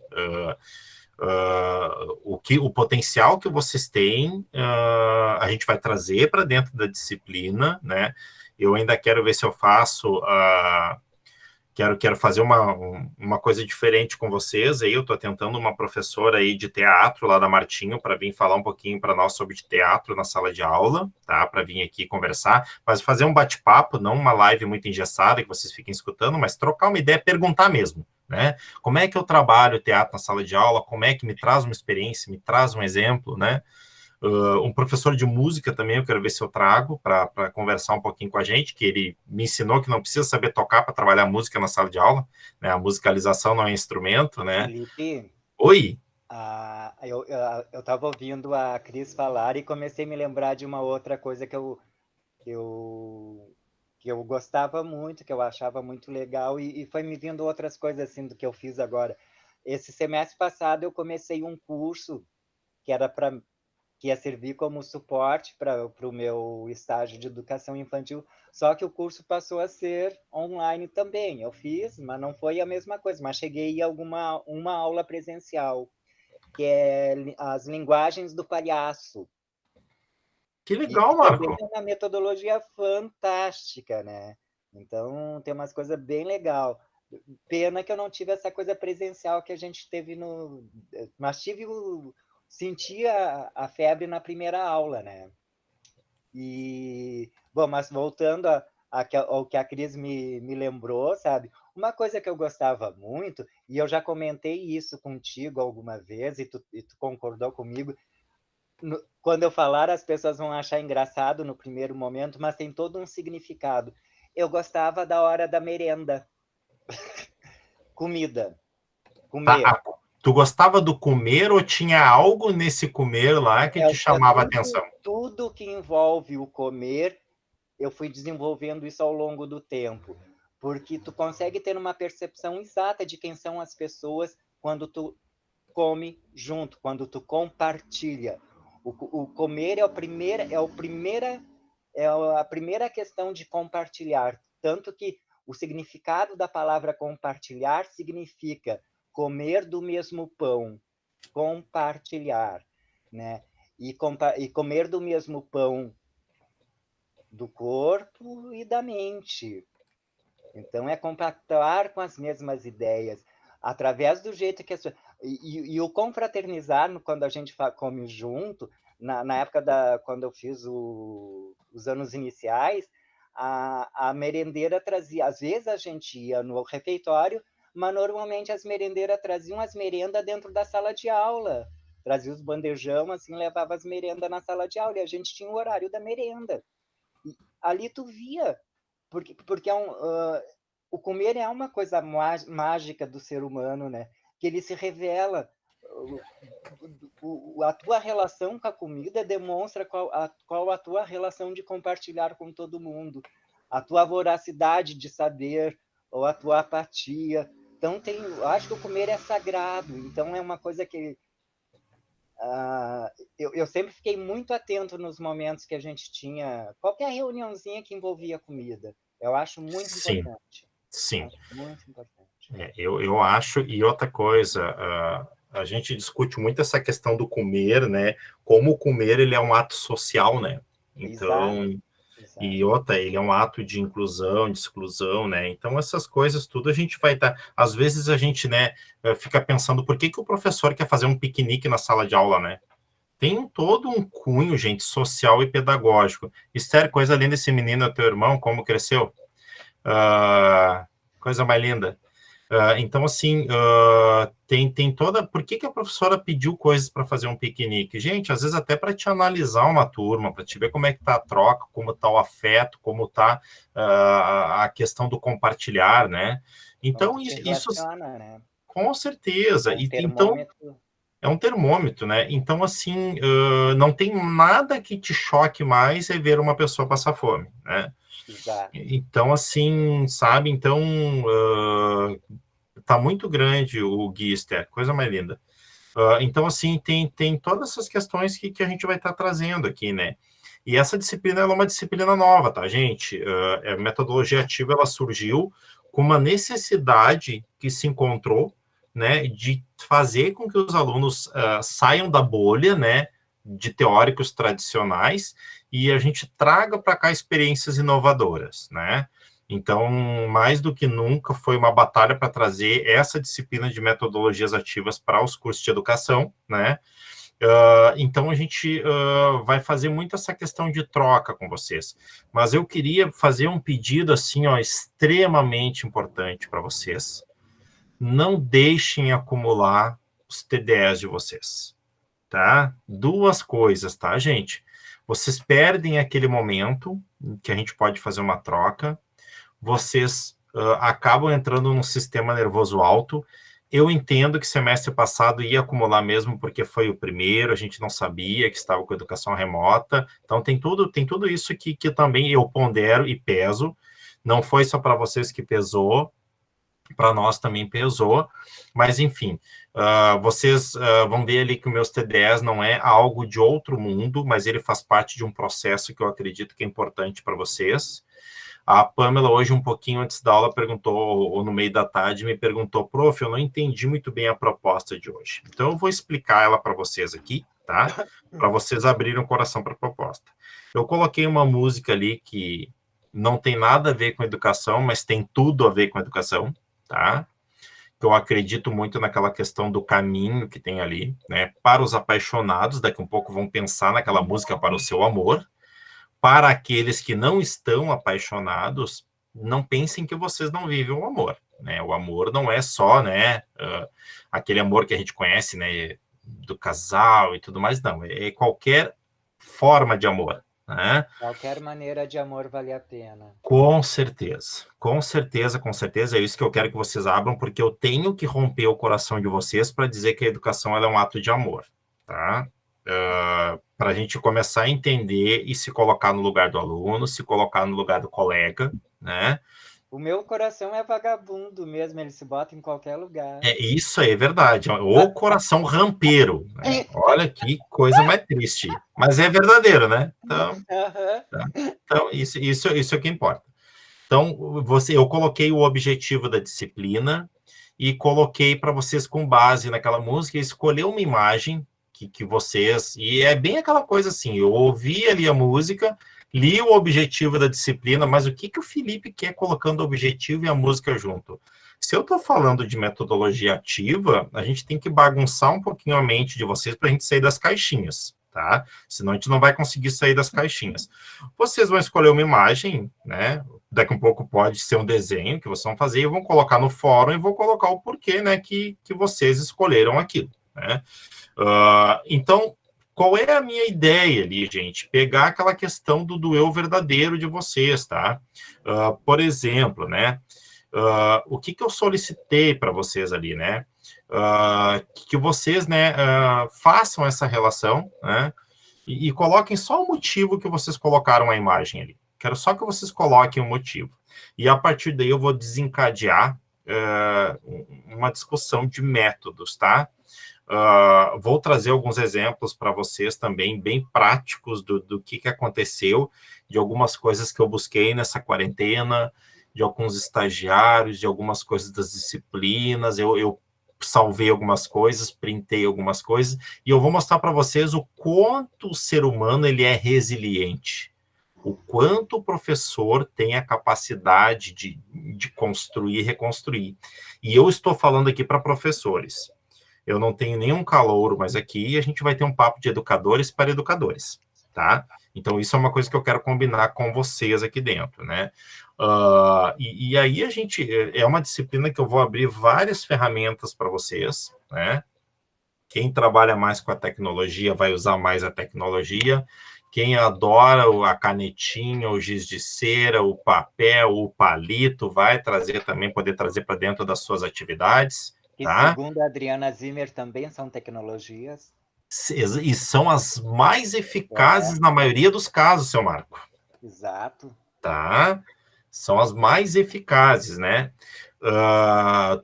o potencial que vocês têm, a gente vai trazer para dentro da disciplina, né? Eu ainda quero ver se eu faço quero fazer uma coisa diferente com vocês. Aí eu estou tentando uma professora aí de teatro lá da Martinho para vir falar um pouquinho para nós sobre teatro na sala de aula, tá? Para vir aqui conversar, mas fazer um bate-papo, não uma live muito engessada que vocês fiquem escutando, mas trocar uma ideia, perguntar mesmo, né? Como é que eu trabalho teatro na sala de aula? Como é que me traz uma experiência, me traz um exemplo, né? Um professor de música também, eu quero ver se eu trago para conversar um pouquinho com a gente, que ele me ensinou que não precisa saber tocar para trabalhar música na sala de aula, né? A musicalização não é instrumento, né? Felipe, Oi! eu estava ouvindo a Cris falar e comecei a me lembrar de uma outra coisa que eu gostava muito, que eu achava muito legal, e foi me vindo outras coisas assim do que eu fiz agora. Esse semestre passado eu comecei um curso que era que ia servir como suporte para o meu estágio de educação infantil, só que o curso passou a ser online também. Eu fiz, mas não foi a mesma coisa, mas cheguei a uma aula presencial, que é as linguagens do palhaço. Que E legal, também Marco! é uma metodologia fantástica, né? Então, tem umas coisas bem legal. Pena que eu não tive essa coisa presencial que a gente teve no... Mas senti a febre na primeira aula, né? Bom, mas voltando ao que a Cris me lembrou, sabe? Uma coisa que eu gostava muito, e eu já comentei isso contigo alguma vez, e tu concordou comigo, quando eu falar, as pessoas vão achar engraçado no primeiro momento, mas tem todo um significado. Eu gostava da hora da merenda. Comida. Comer. Tá, tu gostava do comer ou tinha algo nesse comer lá que te chamava a atenção? Tudo que envolve o comer, eu fui desenvolvendo isso ao longo do tempo, porque tu consegue ter uma percepção exata de quem são as pessoas quando tu come junto, quando tu compartilha. O comer é a primeira questão de compartilhar, tanto que o significado da palavra compartilhar significa comer do mesmo pão, compartilhar, né? E comer do mesmo pão do corpo e da mente. Então, é compactuar com as mesmas ideias, através do jeito que... E o confraternizar, quando a gente come junto, na época quando eu fiz os anos iniciais, a merendeira trazia... Às vezes a gente ia no refeitório, mas normalmente as merendeiras traziam as merendas dentro da sala de aula. Trazia os bandejão, assim, levava as merendas na sala de aula, e a gente tinha o horário da merenda. E ali tu via, porque o comer é uma coisa mágica do ser humano, né? Que ele se revela. A tua relação com a comida demonstra qual a tua relação de compartilhar com todo mundo, a tua voracidade de saber ou a tua apatia. Então, acho que o comer é sagrado. Então, é uma coisa que eu sempre fiquei muito atento nos momentos que a gente tinha qualquer reuniãozinha que envolvia comida. Eu acho muito importante. Sim. Acho muito importante. Eu acho, e outra coisa, a gente discute muito essa questão do comer, né? Como o comer, ele é um ato social, né? Então, exato. E outra, ele é um ato de inclusão, de exclusão, né? Então, essas coisas tudo a gente vai estar... Às vezes a gente, né, fica pensando, por que o professor quer fazer um piquenique na sala de aula, né? Tem todo um cunho, gente, social e pedagógico. Esther, coisa linda esse menino, teu irmão, como cresceu? Coisa mais linda. Então, assim, tem toda... Por que a professora pediu coisas para fazer um piquenique? Gente, às vezes até para te analisar uma turma, para te ver como é que está a troca, como está o afeto, como está a questão do compartilhar, né? Então, isso... Né? Com certeza. Então, é um termômetro, né? Então, assim, não tem nada que te choque mais é ver uma pessoa passar fome, né? Exato. Então, assim, sabe? Então, tá muito grande o Gister, coisa mais linda. Então, assim, tem todas essas questões que a gente vai estar trazendo aqui, né? E essa disciplina é uma disciplina nova, tá, gente? A metodologia ativa, ela surgiu com uma necessidade que se encontrou, né, de fazer com que os alunos saiam da bolha, né, de teóricos tradicionais, e a gente traga para cá experiências inovadoras, né? Então, mais do que nunca, foi uma batalha para trazer essa disciplina de metodologias ativas para os cursos de educação, né? Então, a gente vai fazer muito essa questão de troca com vocês. Mas eu queria fazer um pedido, assim, ó, extremamente importante para vocês. Não deixem acumular os TDEs de vocês, tá? Duas coisas, tá, gente? Vocês perdem aquele momento em que a gente pode fazer uma troca, vocês acabam entrando num sistema nervoso alto. Eu entendo que semestre passado ia acumular mesmo, porque foi o primeiro, a gente não sabia que estava com educação remota, então tem tudo isso que também eu pondero e peso, não foi só para vocês que pesou, para nós também pesou, mas enfim, vocês vão ver ali que o meus TDEs não é algo de outro mundo, mas ele faz parte de um processo que eu acredito que é importante para vocês. A Pamela, hoje, um pouquinho antes da aula, perguntou, ou no meio da tarde, me perguntou, prof, eu não entendi muito bem a proposta de hoje. Então, eu vou explicar ela para vocês aqui, tá? Para vocês abrirem o coração para a proposta. Eu coloquei uma música ali que não tem nada a ver com educação, mas tem tudo a ver com educação, tá? Eu acredito muito naquela questão do caminho que tem ali, né? Para os apaixonados, daqui um pouco vão pensar naquela música para o seu amor. Para aqueles que não estão apaixonados, não pensem que vocês não vivem o amor, né? O amor não é só, né, aquele amor que a gente conhece, né, do casal e tudo mais, não. É qualquer forma de amor, né? Qualquer maneira de amor vale a pena. Com certeza, com certeza, com certeza. É isso que eu quero que vocês abram, porque eu tenho que romper o coração de vocês para dizer que a educação ela é um ato de amor, tá? Para a gente começar a entender e se colocar no lugar do aluno, se colocar no lugar do colega, né? O meu coração é vagabundo mesmo, ele se bota em qualquer lugar. Isso aí é verdade. O coração rampeiro, né? Olha que coisa mais triste. Mas é verdadeiro, né? Então, então isso é o que importa. Então, eu coloquei o objetivo da disciplina e coloquei para vocês, com base naquela música, escolher uma imagem que vocês... E é bem aquela coisa assim, eu ouvi ali a música, li o objetivo da disciplina, mas o que o Felipe quer colocando o objetivo e a música junto? Se eu estou falando de metodologia ativa, a gente tem que bagunçar um pouquinho a mente de vocês para a gente sair das caixinhas, tá? Senão a gente não vai conseguir sair das caixinhas. Vocês vão escolher uma imagem, né? Daqui um pouco pode ser um desenho que vocês vão fazer e vão colocar no fórum e vou colocar o porquê, né, que vocês escolheram aquilo, né? Então, qual é a minha ideia ali, gente? Pegar aquela questão do eu verdadeiro de vocês, tá? Por exemplo, né? O que eu solicitei para vocês ali, né? Que vocês, né, façam essa relação, né? E coloquem só o motivo que vocês colocaram a imagem ali. Quero só que vocês coloquem o motivo. E a partir daí eu vou desencadear uma discussão de métodos, tá? Vou trazer alguns exemplos para vocês também, bem práticos do que aconteceu, de algumas coisas que eu busquei nessa quarentena, de alguns estagiários, de algumas coisas das disciplinas, eu salvei algumas coisas, printei algumas coisas, e eu vou mostrar para vocês o quanto o ser humano ele é resiliente, o quanto o professor tem a capacidade de construir e reconstruir. E eu estou falando aqui para professores. Eu não tenho nenhum calouro, mas aqui a gente vai ter um papo de educadores para educadores, tá? Então, isso é uma coisa que eu quero combinar com vocês aqui dentro, né? E aí a gente... É uma disciplina que eu vou abrir várias ferramentas para vocês, né? Quem trabalha mais com a tecnologia vai usar mais a tecnologia. Quem adora a canetinha, o giz de cera, o papel, o palito, vai trazer também, poder trazer para dentro das suas atividades. Que, tá? Segundo a Adriana Zimmer, também são tecnologias. E são as mais eficazes na maioria dos casos, seu Marco. Exato. Tá? São as mais eficazes, né?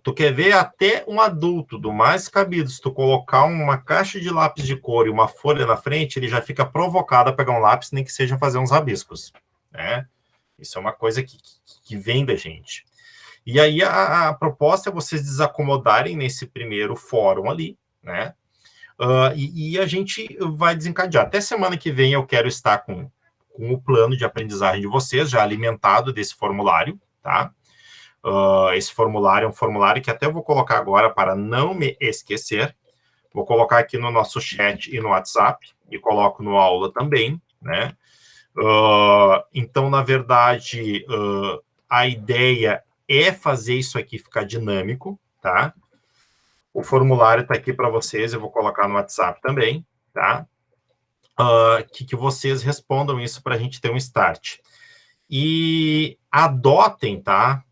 Tu quer ver até um adulto, do mais cabido, se tu colocar uma caixa de lápis de cor e uma folha na frente, ele já fica provocado a pegar um lápis, nem que seja fazer uns rabiscos, né? Isso é uma coisa que vem da gente. E aí a proposta é vocês desacomodarem nesse primeiro fórum ali, né? E a gente vai desencadear. Até semana que vem eu quero estar com o plano de aprendizagem de vocês, já alimentado desse formulário, tá? Esse formulário é um formulário que até eu vou colocar agora para não me esquecer. Vou colocar aqui no nosso chat e no WhatsApp, e coloco no aula também, né? Então, na verdade, a ideia é fazer isso aqui ficar dinâmico, tá? O formulário está aqui para vocês, eu vou colocar no WhatsApp também, tá? Que vocês respondam isso para a gente ter um start. E adotem, tá?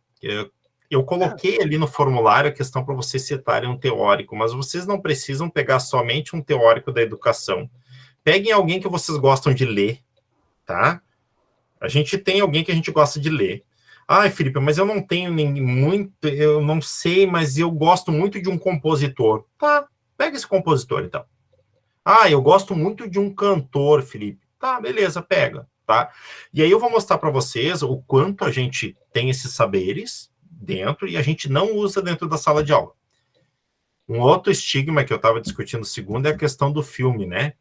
Eu coloquei ali no formulário a questão para vocês citarem um teórico, mas vocês não precisam pegar somente um teórico da educação. Peguem alguém que vocês gostam de ler, tá? A gente tem alguém que a gente gosta de ler. Ai, Felipe, mas eu não tenho muito, eu não sei, mas eu gosto muito de um compositor. Tá, pega esse compositor, então. Ah, eu gosto muito de um cantor, Felipe. Tá, beleza, pega, tá? E aí eu vou mostrar para vocês o quanto a gente tem esses saberes dentro e a gente não usa dentro da sala de aula. Um outro estigma que eu estava discutindo segundo é a questão do filme, né?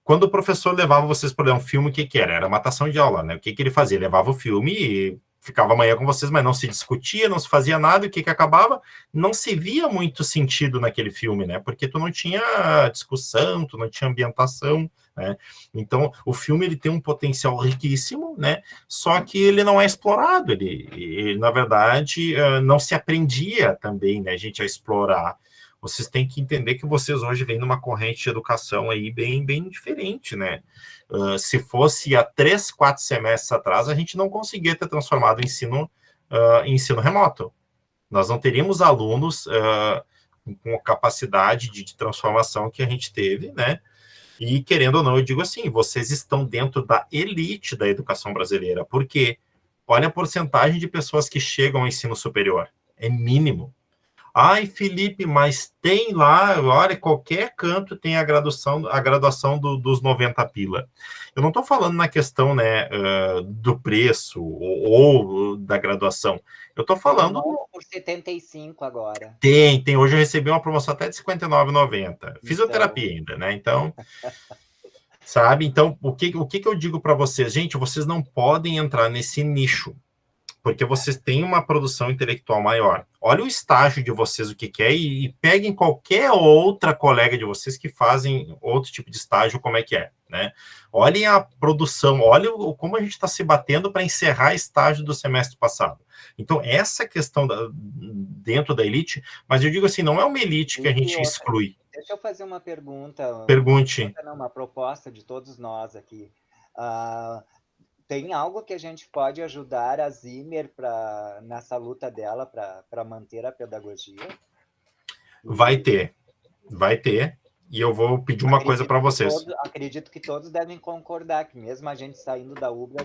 Quando o professor levava vocês para ler um filme, o que era? Era matação de aula, né? O que ele fazia? Ele levava o filme e ficava amanhã com vocês, mas não se discutia, não se fazia nada, e o que acabava? Não se via muito sentido naquele filme, né? Porque tu não tinha discussão, tu não tinha ambientação, né? Então, o filme, ele tem um potencial riquíssimo, né? Só que ele não é explorado, ele na verdade, não se aprendia também, né, gente, a explorar. Vocês têm que entender que vocês hoje vêm numa corrente de educação aí bem diferente, né? Se fosse há 3, 4 semestres atrás, a gente não conseguia ter transformado o ensino em ensino remoto. Nós não teríamos alunos com a capacidade de transformação que a gente teve, né? E, querendo ou não, eu digo assim, vocês estão dentro da elite da educação brasileira, porque olha a porcentagem de pessoas que chegam ao ensino superior, é mínimo. Ai, Felipe, mas tem lá, olha, qualquer canto tem a graduação dos 90 pila. Eu não estou falando na questão, né, do preço ou da graduação. Eu estou falando... Por 75 agora. Tem. Hoje eu recebi uma promoção até de R$ 59,90. Fisioterapia ainda, né? Então, sabe? Então, o que eu digo para vocês? Gente, vocês não podem entrar nesse nicho, porque vocês têm uma produção intelectual maior. Olha o estágio de vocês, o que é, e peguem qualquer outra colega de vocês que fazem outro tipo de estágio, como é que é, né? Olhem a produção, olhem como a gente está se batendo para encerrar estágio do semestre passado. Então, essa questão dentro da elite, mas eu digo assim, não é uma elite que a gente exclui. Deixa eu fazer uma pergunta. Pergunte. Uma proposta de todos nós aqui. Tem algo que a gente pode ajudar a Zimmer nessa luta dela para manter a pedagogia? Vai ter. E eu vou pedir uma coisa para vocês. Acredito que todos devem concordar que mesmo a gente saindo da UBRA,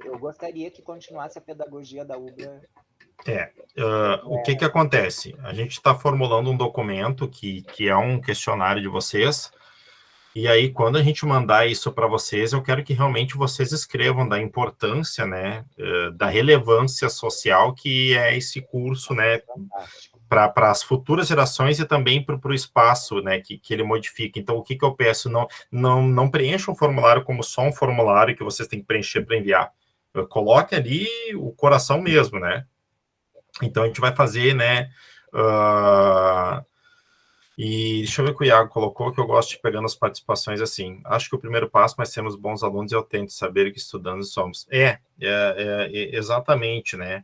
eu gostaria que continuasse a pedagogia da UBRA. O que acontece? A gente está formulando um documento que é um questionário de vocês, e aí, quando a gente mandar isso para vocês, eu quero que realmente vocês escrevam da importância, né, da relevância social que é esse curso, né, para as futuras gerações e também para o espaço, né, que ele modifica. Então, o que eu peço? Não preencha um formulário como só um formulário que vocês têm que preencher para enviar. Coloque ali o coração mesmo, né? Então, a gente vai fazer, né, e deixa eu ver o que o Iago colocou, que eu gosto de pegando as participações assim. Acho que o primeiro passo, mas sermos bons alunos e autênticos, saber o que estudamos somos. Exatamente, né?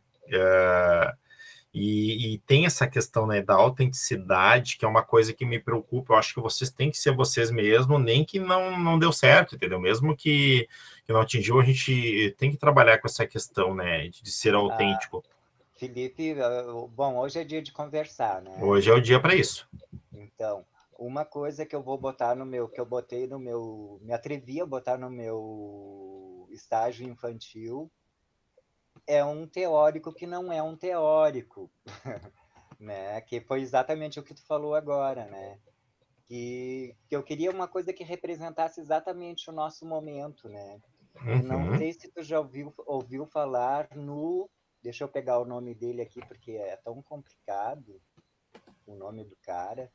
E tem essa questão, né, da autenticidade, que é uma coisa que me preocupa. Eu acho que vocês têm que ser vocês mesmos, nem que não deu certo, entendeu? Mesmo que não atingiu, a gente tem que trabalhar com essa questão, né, de ser autêntico. Felipe, bom, hoje é dia de conversar, né? Hoje é o dia para isso. Então, uma coisa que eu vou botar me atrevi a botar no meu estágio infantil, é um teórico que não é um teórico, né? Que foi exatamente o que tu falou agora, né? Que eu queria uma coisa que representasse exatamente o nosso momento, né? Uhum. Não sei se tu já ouviu falar no... Deixa eu pegar o nome dele aqui, porque é tão complicado o nome do cara.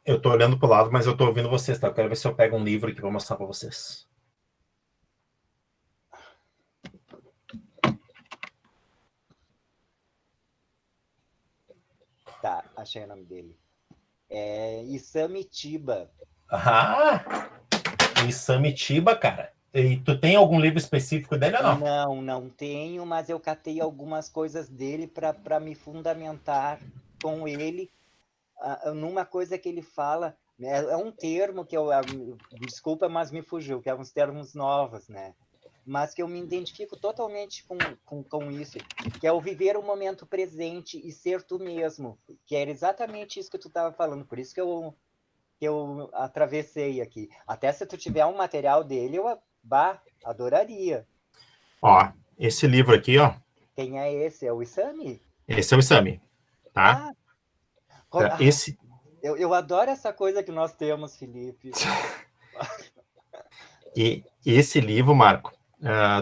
Eu estou olhando para o lado, mas eu estou ouvindo vocês, tá? Eu quero ver se eu pego um livro aqui para mostrar para vocês. Tá, achei o nome dele. É Isamitiba. Ah, Isamitiba, cara. E tu tem algum livro específico dele ou não? Não tenho, mas eu catei algumas coisas dele para me fundamentar com ele numa coisa que ele fala. É um termo que desculpa, mas me fugiu, que é uns termos novos, né? Mas que eu me identifico totalmente com isso, que é o viver o momento presente e ser tu mesmo, que era exatamente isso que tu estava falando, por isso que eu atravessei aqui. Até se tu tiver um material dele, eu adoraria. Ó, esse livro aqui, ó. Quem é esse? É o Isami? Esse é o Isami, tá? Esse... Eu adoro essa coisa que nós temos, Felipe. E esse livro, Marco,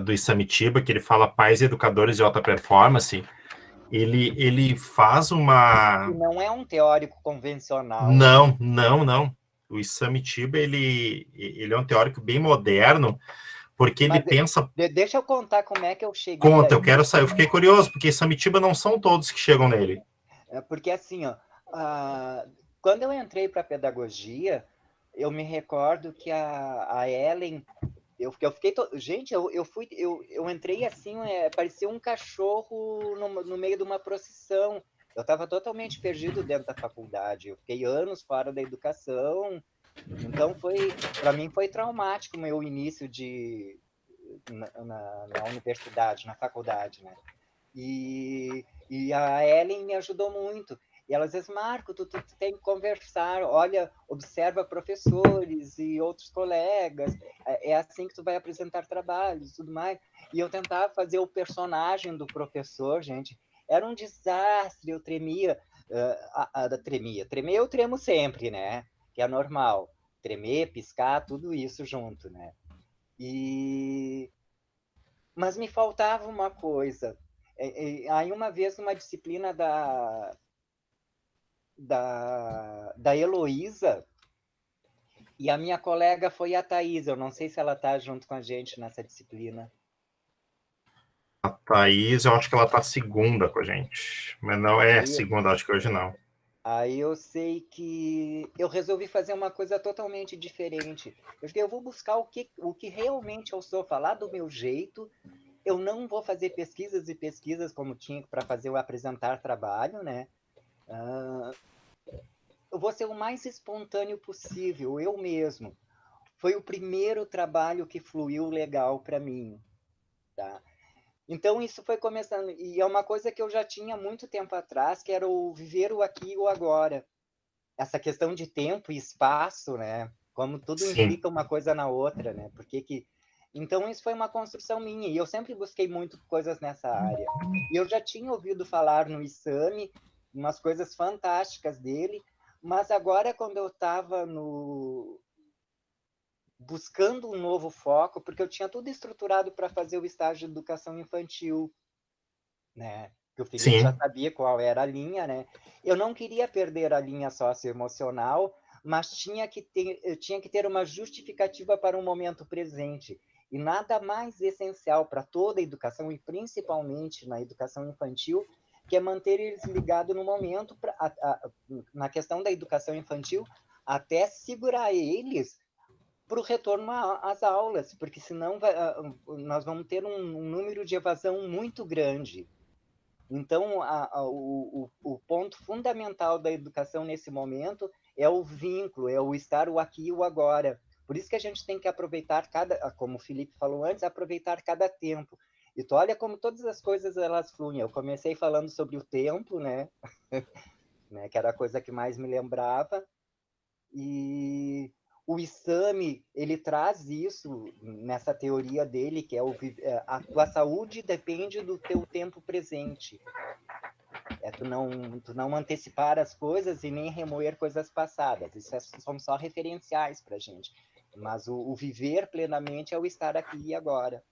do Isamitiba, que ele fala pais educadores de alta performance, ele faz uma... E não é um teórico convencional. Não. O Isamitiba, ele é um teórico bem moderno, porque ele pensa... Deixa eu contar como é que eu cheguei. Conta, eu quero saber, eu fiquei curioso, porque Isamitiba não são todos que chegam nele. Porque assim, ó, quando eu entrei para pedagogia, eu me recordo que a Ellen, eu fiquei gente, eu entrei assim, parecia um cachorro no meio de uma procissão. Eu estava totalmente perdido dentro da faculdade. Eu fiquei anos fora da educação. Então para mim foi traumático o meu início na universidade, na faculdade, né? E a Ellen me ajudou muito. E ela diz, Marco, tu tem que conversar, olha, observa professores e outros colegas, é assim que tu vai apresentar trabalhos e tudo mais. E eu tentava fazer o personagem do professor, gente, era um desastre, eu tremia, tremer eu tremo sempre, né, que é normal, tremer, piscar, tudo isso junto, né. Mas me faltava uma coisa. Aí uma vez numa disciplina da Heloísa, e a minha colega foi a Thaís, eu não sei se ela está junto com a gente nessa disciplina. A Thaís, eu acho que ela está segunda com a gente, mas não é segunda, acho que hoje não. Aí eu sei que eu resolvi fazer uma coisa totalmente diferente. Eu vou buscar o que realmente eu sou, falar do meu jeito. Eu não vou fazer pesquisas e pesquisas como tinha para fazer o apresentar trabalho, né? Eu vou ser o mais espontâneo possível, eu mesmo. Foi o primeiro trabalho que fluiu legal para mim, tá? Então isso foi começando, e é uma coisa que eu já tinha muito tempo atrás, que era o viver o aqui e o agora. Essa questão de tempo e espaço, né? Como tudo Sim. implica uma coisa na outra, né? Então, isso foi uma construção minha, e eu sempre busquei muito coisas nessa área. E eu já tinha ouvido falar no Isami, umas coisas fantásticas dele, mas agora, quando eu estava buscando um novo foco, porque eu tinha tudo estruturado para fazer o estágio de educação infantil, né? Que o Felipe já sabia qual era a linha, né? Eu não queria perder a linha socioemocional, mas tinha que ter uma justificativa para o momento presente. E nada mais essencial para toda a educação, e principalmente na educação infantil, que é manter eles ligados no momento, na questão da educação infantil, até segurar eles para o retorno às aulas, porque senão nós vamos ter um número de evasão muito grande. Então, o ponto fundamental da educação nesse momento é o vínculo, é o estar o aqui e o agora. Por isso que a gente tem que aproveitar como o Felipe falou antes, aproveitar cada tempo. E tu olha como todas as coisas elas fluem. Eu comecei falando sobre o tempo, né? Que era a coisa que mais me lembrava. E o Isami, ele traz isso nessa teoria dele, que é a tua saúde depende do teu tempo presente. Tu não antecipar as coisas e nem remoer coisas passadas. Isso são só referenciais para a gente. Mas o viver plenamente é o estar aqui e agora.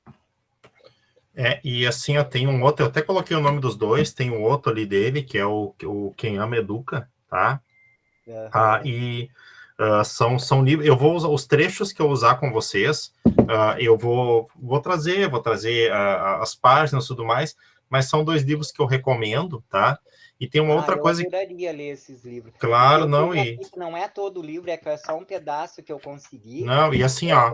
E assim, eu tenho um outro, eu até coloquei o nome dos dois, tem um outro ali dele, que é o Quem Ama Educa, tá? São livros, eu vou usar os trechos que eu usar com vocês, eu vou trazer as páginas e tudo mais, mas são dois livros que eu recomendo, tá? E tem uma outra eu coisa... adoraria ler esses livros. Claro, Eu não, tenho e... aqui que não é todo o livro, é que é só um pedaço que eu consegui. Não, e assim, ó...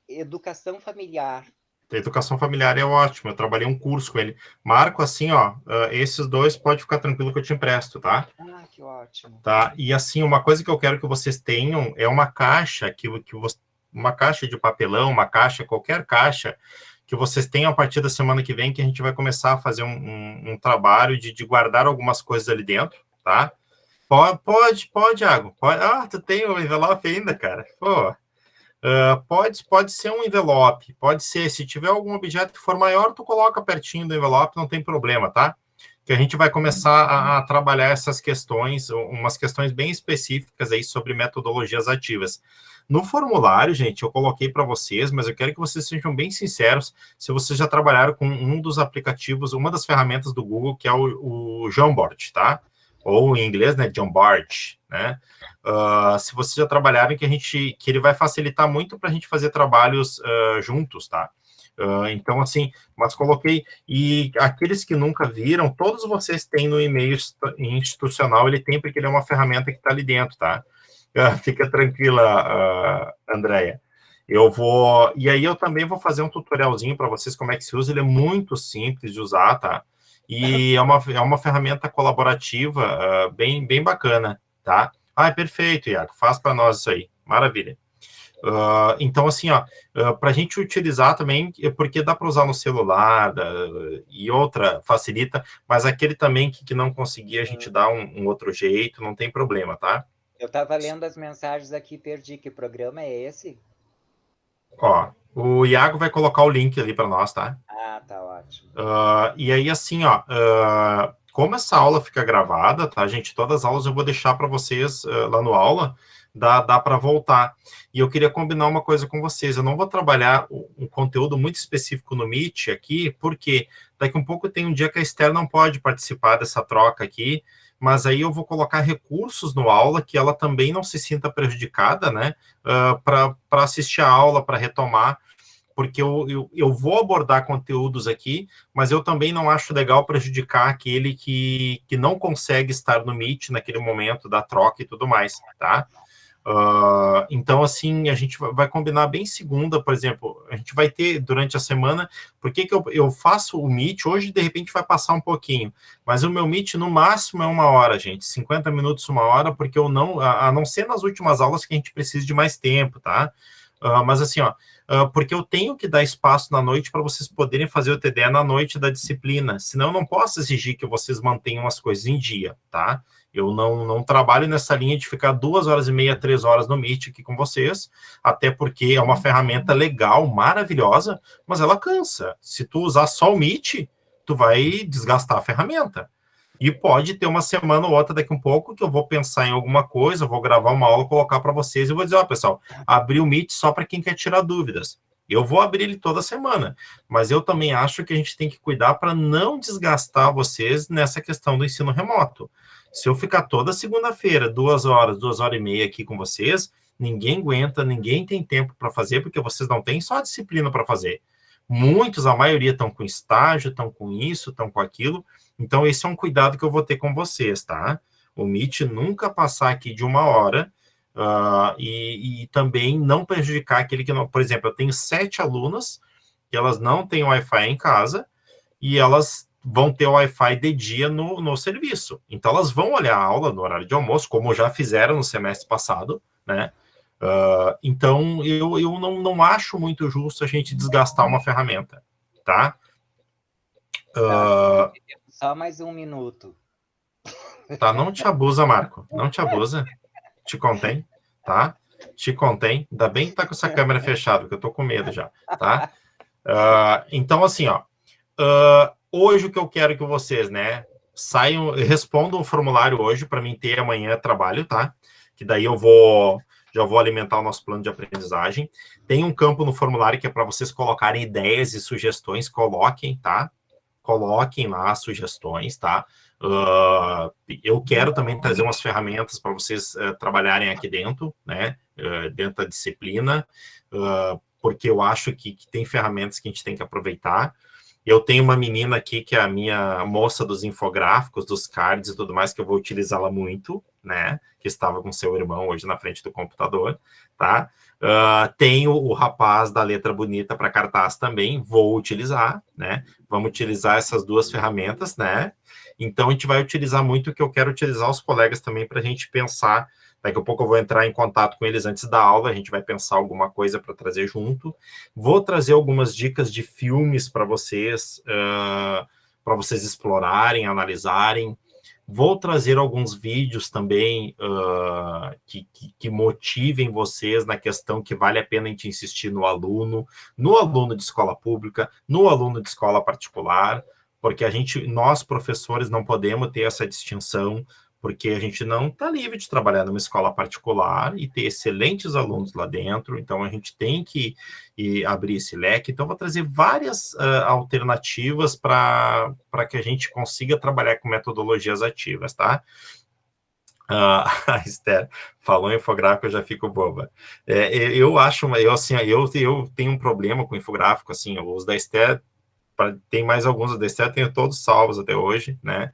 Educação familiar. A educação familiar é ótimo, eu trabalhei um curso com ele. Marco, assim, ó, esses dois pode ficar tranquilo que eu te empresto, tá? Ah, que ótimo. Tá? E assim, uma coisa que eu quero que vocês tenham é uma caixa, uma caixa de papelão, uma caixa, qualquer caixa, que vocês tenham a partir da semana que vem, que a gente vai começar a fazer um trabalho de guardar algumas coisas ali dentro, tá? Pode, Iago. Pode. Ah, tu tem o envelope ainda, cara. Pô. Pode ser um envelope, pode ser, se tiver algum objeto que for maior, tu coloca pertinho do envelope, não tem problema, tá? Que a gente vai começar a trabalhar essas questões, umas questões bem específicas aí sobre metodologias ativas. No formulário, gente, eu coloquei para vocês, mas eu quero que vocês sejam bem sinceros se vocês já trabalharam com um dos aplicativos, uma das ferramentas do Google, que é o Jamboard, tá? Ou em inglês, né, Jamboard, né? Se vocês já trabalharam, que ele vai facilitar muito para a gente fazer trabalhos juntos, tá? Então, assim, mas coloquei, e aqueles que nunca viram, todos vocês têm no e-mail institucional, ele tem, porque ele é uma ferramenta que está ali dentro, tá? Fica tranquila, Andréia. E aí eu também vou fazer um tutorialzinho para vocês como é que se usa, ele é muito simples de usar, tá? E é uma ferramenta colaborativa bem bacana, tá? Ah, perfeito, Iago, faz para nós isso aí, maravilha. Então, assim, ó, para a gente utilizar também, porque dá para usar no celular, e outra facilita, mas aquele também que não conseguir, a gente dá um outro jeito, não tem problema, tá? Eu estava lendo as mensagens aqui e perdi. Que programa é esse? Ó, o Iago vai colocar o link ali para nós, tá? Ah, tá ótimo. E aí, assim, ó, como essa aula fica gravada, tá, gente? Todas as aulas eu vou deixar para vocês lá no aula, dá para voltar. E eu queria combinar uma coisa com vocês. Eu não vou trabalhar um conteúdo muito específico no Meet aqui, porque daqui a um pouco tem um dia que a Esther não pode participar dessa troca aqui, mas aí eu vou colocar recursos no aula que ela também não se sinta prejudicada, né? Para assistir a aula, para retomar, porque eu vou abordar conteúdos aqui, mas eu também não acho legal prejudicar aquele que não consegue estar no Meet naquele momento da troca e tudo mais, tá? Então, assim, a gente vai combinar bem segunda, por exemplo, a gente vai ter durante a semana, porque que eu faço o Meet, hoje de repente vai passar um pouquinho, mas o meu Meet no máximo é 1 hora, gente, 50 minutos, 1 hora, porque eu não, a não ser nas últimas aulas que a gente precisa de mais tempo, tá? Mas assim, ó, porque eu tenho que dar espaço na noite para vocês poderem fazer o TDE na noite da disciplina, senão eu não posso exigir que vocês mantenham as coisas em dia, tá? Eu não trabalho nessa linha de ficar 2h30, 3 horas no Meet aqui com vocês, até porque é uma ferramenta legal, maravilhosa, mas ela cansa. Se tu usar só o Meet, tu vai desgastar a ferramenta. E pode ter uma semana ou outra daqui um pouco que eu vou pensar em alguma coisa, vou gravar uma aula, colocar para vocês e vou dizer, ó, pessoal, abri o Meet só para quem quer tirar dúvidas. Eu vou abrir ele toda semana, mas eu também acho que a gente tem que cuidar para não desgastar vocês nessa questão do ensino remoto. Se eu ficar toda segunda-feira, 2 horas, 2h30 aqui com vocês, ninguém aguenta, ninguém tem tempo para fazer, porque vocês não têm só disciplina para fazer. Muitos, a maioria, estão com estágio, estão com isso, estão com aquilo. Então, esse é um cuidado que eu vou ter com vocês, tá? O Meet nunca passar aqui de 1 hora, e também não prejudicar aquele que não... Por exemplo, eu tenho 7 alunas que elas não têm Wi-Fi em casa e elas vão ter Wi-Fi de dia no serviço. Então, elas vão olhar a aula no horário de almoço, como já fizeram no semestre passado, né? Então, eu não acho muito justo a gente desgastar uma ferramenta, tá? Só mais 1 minuto. Tá, não te abusa, Marco. Não te abusa. Te contém, tá? Te contém. Ainda bem que tá com essa câmera fechada, porque eu tô com medo já, tá? Então, assim, ó. Hoje o que eu quero que vocês, né, respondam o formulário hoje para mim ter amanhã trabalho, tá? Que daí já vou alimentar o nosso plano de aprendizagem. Tem um campo no formulário que é para vocês colocarem ideias e sugestões, coloquem, tá? Coloquem lá sugestões, tá? Eu quero também trazer umas ferramentas para vocês trabalharem aqui dentro, né? Dentro da disciplina, porque eu acho que tem ferramentas que a gente tem que aproveitar. Eu tenho uma menina aqui que é a minha moça dos infográficos, dos cards e tudo mais, que eu vou utilizá-la muito, né? Que estava com seu irmão hoje na frente do computador, tá? Tenho o rapaz da letra bonita para cartaz também, vou utilizar, né? Vamos utilizar essas duas ferramentas, né? Então, a gente vai utilizar muito o que eu quero utilizar os colegas também para a gente pensar. Daqui a pouco eu vou entrar em contato com eles antes da aula, a gente vai pensar alguma coisa para trazer junto. Vou trazer algumas dicas de filmes para vocês explorarem, analisarem. Vou trazer alguns vídeos também que motivem vocês na questão que vale a pena a gente insistir no aluno de escola pública, no aluno de escola particular, porque nós, professores, não podemos ter essa distinção, porque a gente não está livre de trabalhar numa escola particular e ter excelentes alunos lá dentro, então a gente tem que abrir esse leque. Então, vou trazer várias alternativas para que a gente consiga trabalhar com metodologias ativas, tá? A Esther falou em infográfico, eu já fico boba. Eu tenho um problema com infográfico, assim, os da Esther, tem mais alguns da Esther, tenho todos salvos até hoje, né?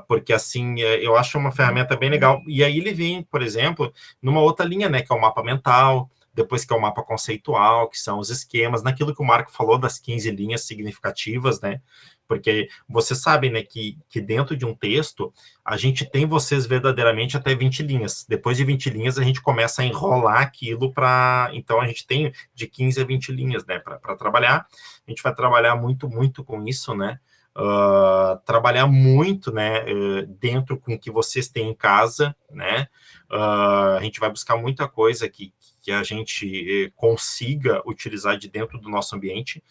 Porque, assim, eu acho uma ferramenta bem legal. E aí ele vem, por exemplo, numa outra linha, né, que é o mapa mental, depois que é o mapa conceitual, que são os esquemas, naquilo que o Marco falou das 15 linhas significativas, né? Porque você sabe, né, que dentro de um texto, a gente tem vocês verdadeiramente até 20 linhas. Depois de 20 linhas, a gente começa a enrolar aquilo para... Então, a gente tem de 15 a 20 linhas, né, para trabalhar. A gente vai trabalhar muito, muito com isso, né? Trabalhar muito, né, dentro com o que vocês têm em casa, né? A gente vai buscar muita coisa que a gente consiga utilizar de dentro do nosso ambiente,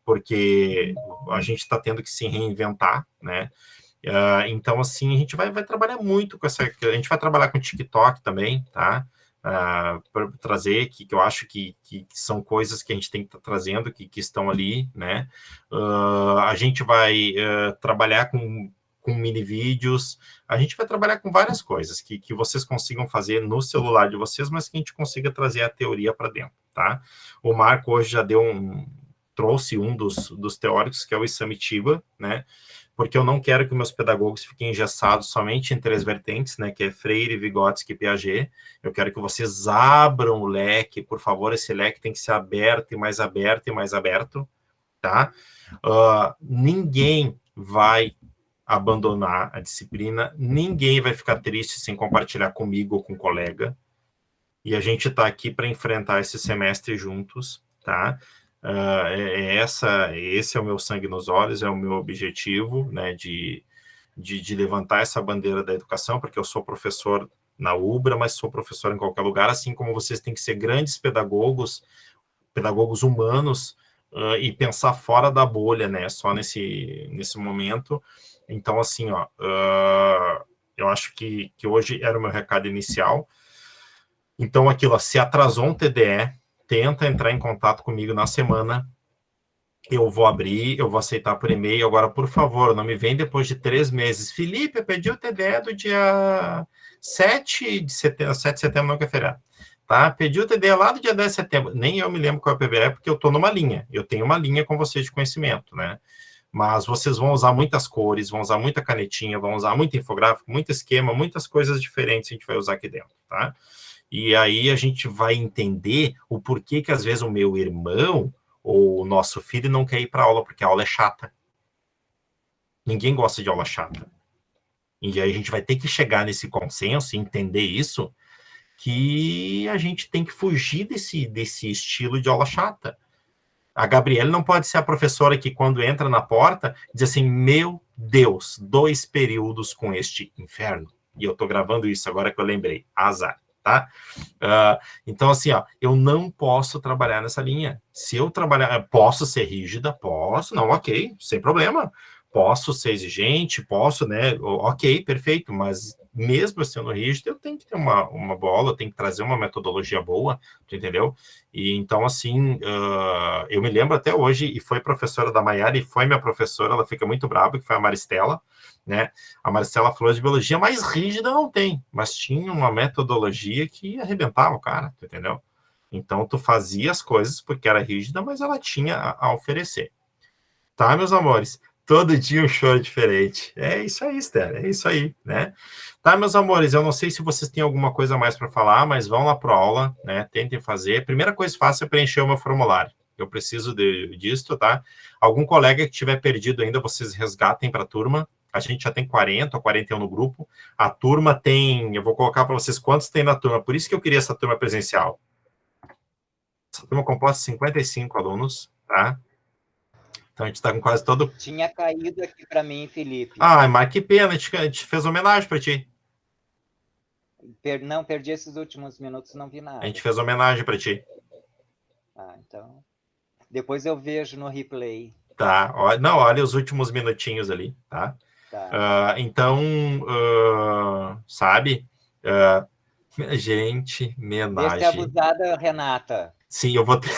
porque a gente está tendo que se reinventar, né? Então, assim, a gente vai trabalhar muito com essa... A gente vai trabalhar com TikTok também, tá? Para trazer, que eu acho que são coisas que a gente tem que estar trazendo, que estão ali, né? A gente vai trabalhar com mini vídeos, a gente vai trabalhar com várias coisas que vocês consigam fazer no celular de vocês, mas que a gente consiga trazer a teoria para dentro, tá? O Marco hoje já trouxe um dos teóricos, que é o Isamitiba, né? Porque eu não quero que meus pedagogos fiquem engessados somente em 3 vertentes, né, que é Freire, Vygotsky e Piaget. Eu quero que vocês abram o leque, por favor, esse leque tem que ser aberto e mais aberto e mais aberto, tá? Ninguém vai abandonar a disciplina, ninguém vai ficar triste sem compartilhar comigo ou com um colega, e a gente está aqui para enfrentar esse semestre juntos, tá? Esse é o meu sangue nos olhos, é o meu objetivo, né, de levantar essa bandeira da educação, porque eu sou professor na UBRA, mas sou professor em qualquer lugar, assim como vocês têm que ser grandes pedagogos humanos, e pensar fora da bolha, né, só nesse momento. Então, assim, eu acho que hoje era o meu recado inicial. Então, aquilo, se atrasou um TDE, tenta entrar em contato comigo na semana, eu vou abrir, eu vou aceitar por e-mail. Agora, por favor, não me vem depois de 3 meses. Felipe, eu pedi o TDE do dia 7 de setembro, 7 de setembro não é feriado, tá? Pedi o TDE lá do dia 10 de setembro, nem eu me lembro qual é o PBE, porque eu estou numa linha, eu tenho uma linha com vocês de conhecimento, né? Mas vocês vão usar muitas cores, vão usar muita canetinha, vão usar muito infográfico, muito esquema, muitas coisas diferentes a gente vai usar aqui dentro, tá? E aí a gente vai entender o porquê que às vezes o meu irmão ou o nosso filho não quer ir para aula, porque a aula é chata. Ninguém gosta de aula chata. E aí a gente vai ter que chegar nesse consenso e entender isso, que a gente tem que fugir desse estilo de aula chata. A Gabriela não pode ser a professora que, quando entra na porta, diz assim, meu Deus, 2 períodos com este inferno. E eu estou gravando isso agora que eu lembrei. Azar. Tá? Então, assim, eu não posso trabalhar nessa linha. Se eu trabalhar, posso ser rígida, posso, não, ok, sem problema. Posso ser exigente, posso, né, ok, perfeito, mas mesmo sendo rígido, eu tenho que ter uma bola, eu tenho que trazer uma metodologia boa, entendeu? E então, assim, eu me lembro até hoje, e foi professora da Maiara, e foi minha professora, ela fica muito brava, que foi a Maristela, né? A Marcela falou de biologia mais rígida não tem, mas tinha uma metodologia que arrebentava o cara, entendeu? Então, tu fazia as coisas porque era rígida, mas ela tinha a oferecer. Tá, meus amores? Todo dia um choro diferente. É isso aí, Esther, é isso aí, né? Tá, meus amores, eu não sei se vocês têm alguma coisa mais para falar, mas vão lá para a aula, né? Tentem fazer. Primeira coisa fácil é preencher o meu formulário. Eu preciso disso, tá? Algum colega que tiver perdido ainda, vocês resgatem para a turma. A gente já tem 40 ou 41 no grupo. A turma tem, eu vou colocar para vocês quantos tem na turma. Por isso que eu queria essa turma presencial. Essa turma composta de 55 alunos, tá? Então a gente está com quase todo... Tinha caído aqui para mim, Felipe. Ah, mas que pena, a gente fez homenagem para ti. Não, perdi esses últimos minutos, não vi nada. A gente fez homenagem para ti. Ah, então... Depois eu vejo no replay. Tá, não, olha os últimos minutinhos ali, tá? Tá. Então, sabe? Gente, Deixa homenagem. abusada, Renata. Sim, eu vou ter...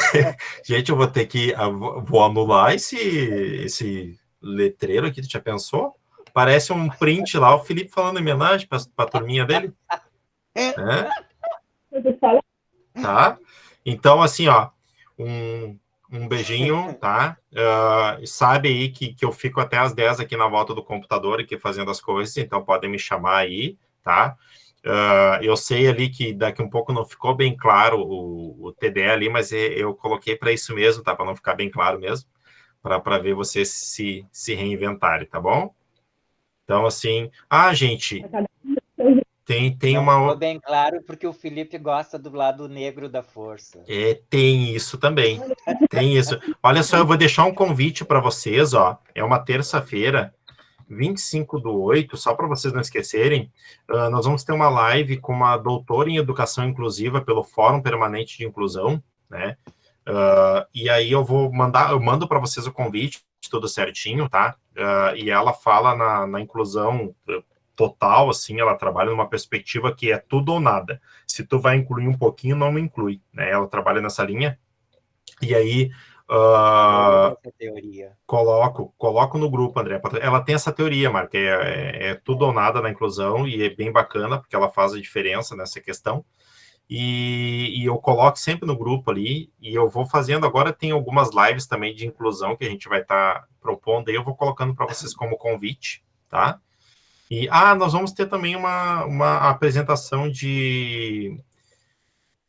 Gente, eu vou ter que... Vou anular esse letreiro aqui, tu já pensou? Parece um print lá, o Felipe falando homenagem para a turminha dele. Tá? Então, assim, ó, um beijinho, tá? Sabe aí que eu fico até às 10 aqui na volta do computador aqui fazendo as coisas, então podem me chamar aí, tá? Eu sei ali que daqui um pouco não ficou bem claro o TDE ali, mas eu coloquei para isso mesmo, tá? Para não ficar bem claro mesmo, para ver vocês se reinventarem, tá bom? Então, assim... Ah, gente... Tem não uma... ficou bem claro porque o Felipe gosta do lado negro da força. Tem isso também. Tem isso. Olha só, eu vou deixar um convite para vocês, ó. É uma terça-feira, 25/8, só para vocês não esquecerem, nós vamos ter uma live com uma doutora em Educação Inclusiva pelo Fórum Permanente de Inclusão, né? E aí eu mando para vocês o convite, tudo certinho, tá? E ela fala na inclusão total, assim, ela trabalha numa perspectiva que é tudo ou nada. Se tu vai incluir um pouquinho, não inclui, né? Ela trabalha nessa linha. E aí... essa teoria. Coloco no grupo, André. Ela tem essa teoria, Marca, é tudo ou nada na inclusão, e é bem bacana, porque ela faz a diferença nessa questão. E eu coloco sempre no grupo ali, e eu vou fazendo agora, tem algumas lives também de inclusão que a gente vai estar propondo, aí eu vou colocando para vocês como convite, tá? E, nós vamos ter também uma apresentação de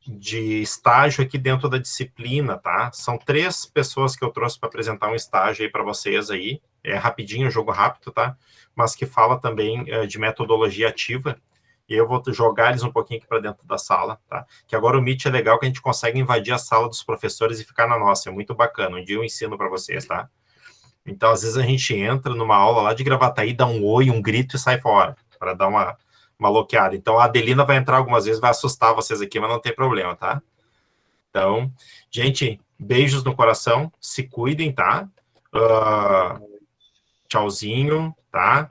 estágio aqui dentro da disciplina, tá? São 3 pessoas que eu trouxe para apresentar um estágio aí para vocês aí, é rapidinho, jogo rápido, tá? Mas que fala também de metodologia ativa, e eu vou jogar eles um pouquinho aqui para dentro da sala, tá? Que agora o Meet é legal que a gente consegue invadir a sala dos professores e ficar na nossa, é muito bacana, um dia eu ensino para vocês, tá? Então, às vezes a gente entra numa aula lá de Gravataí, dá um oi, um grito e sai fora, para dar uma loqueada. Então, a Adelina vai entrar algumas vezes, vai assustar vocês aqui, mas não tem problema, tá? Então, gente, beijos no coração, se cuidem, tá? Tchauzinho, tá?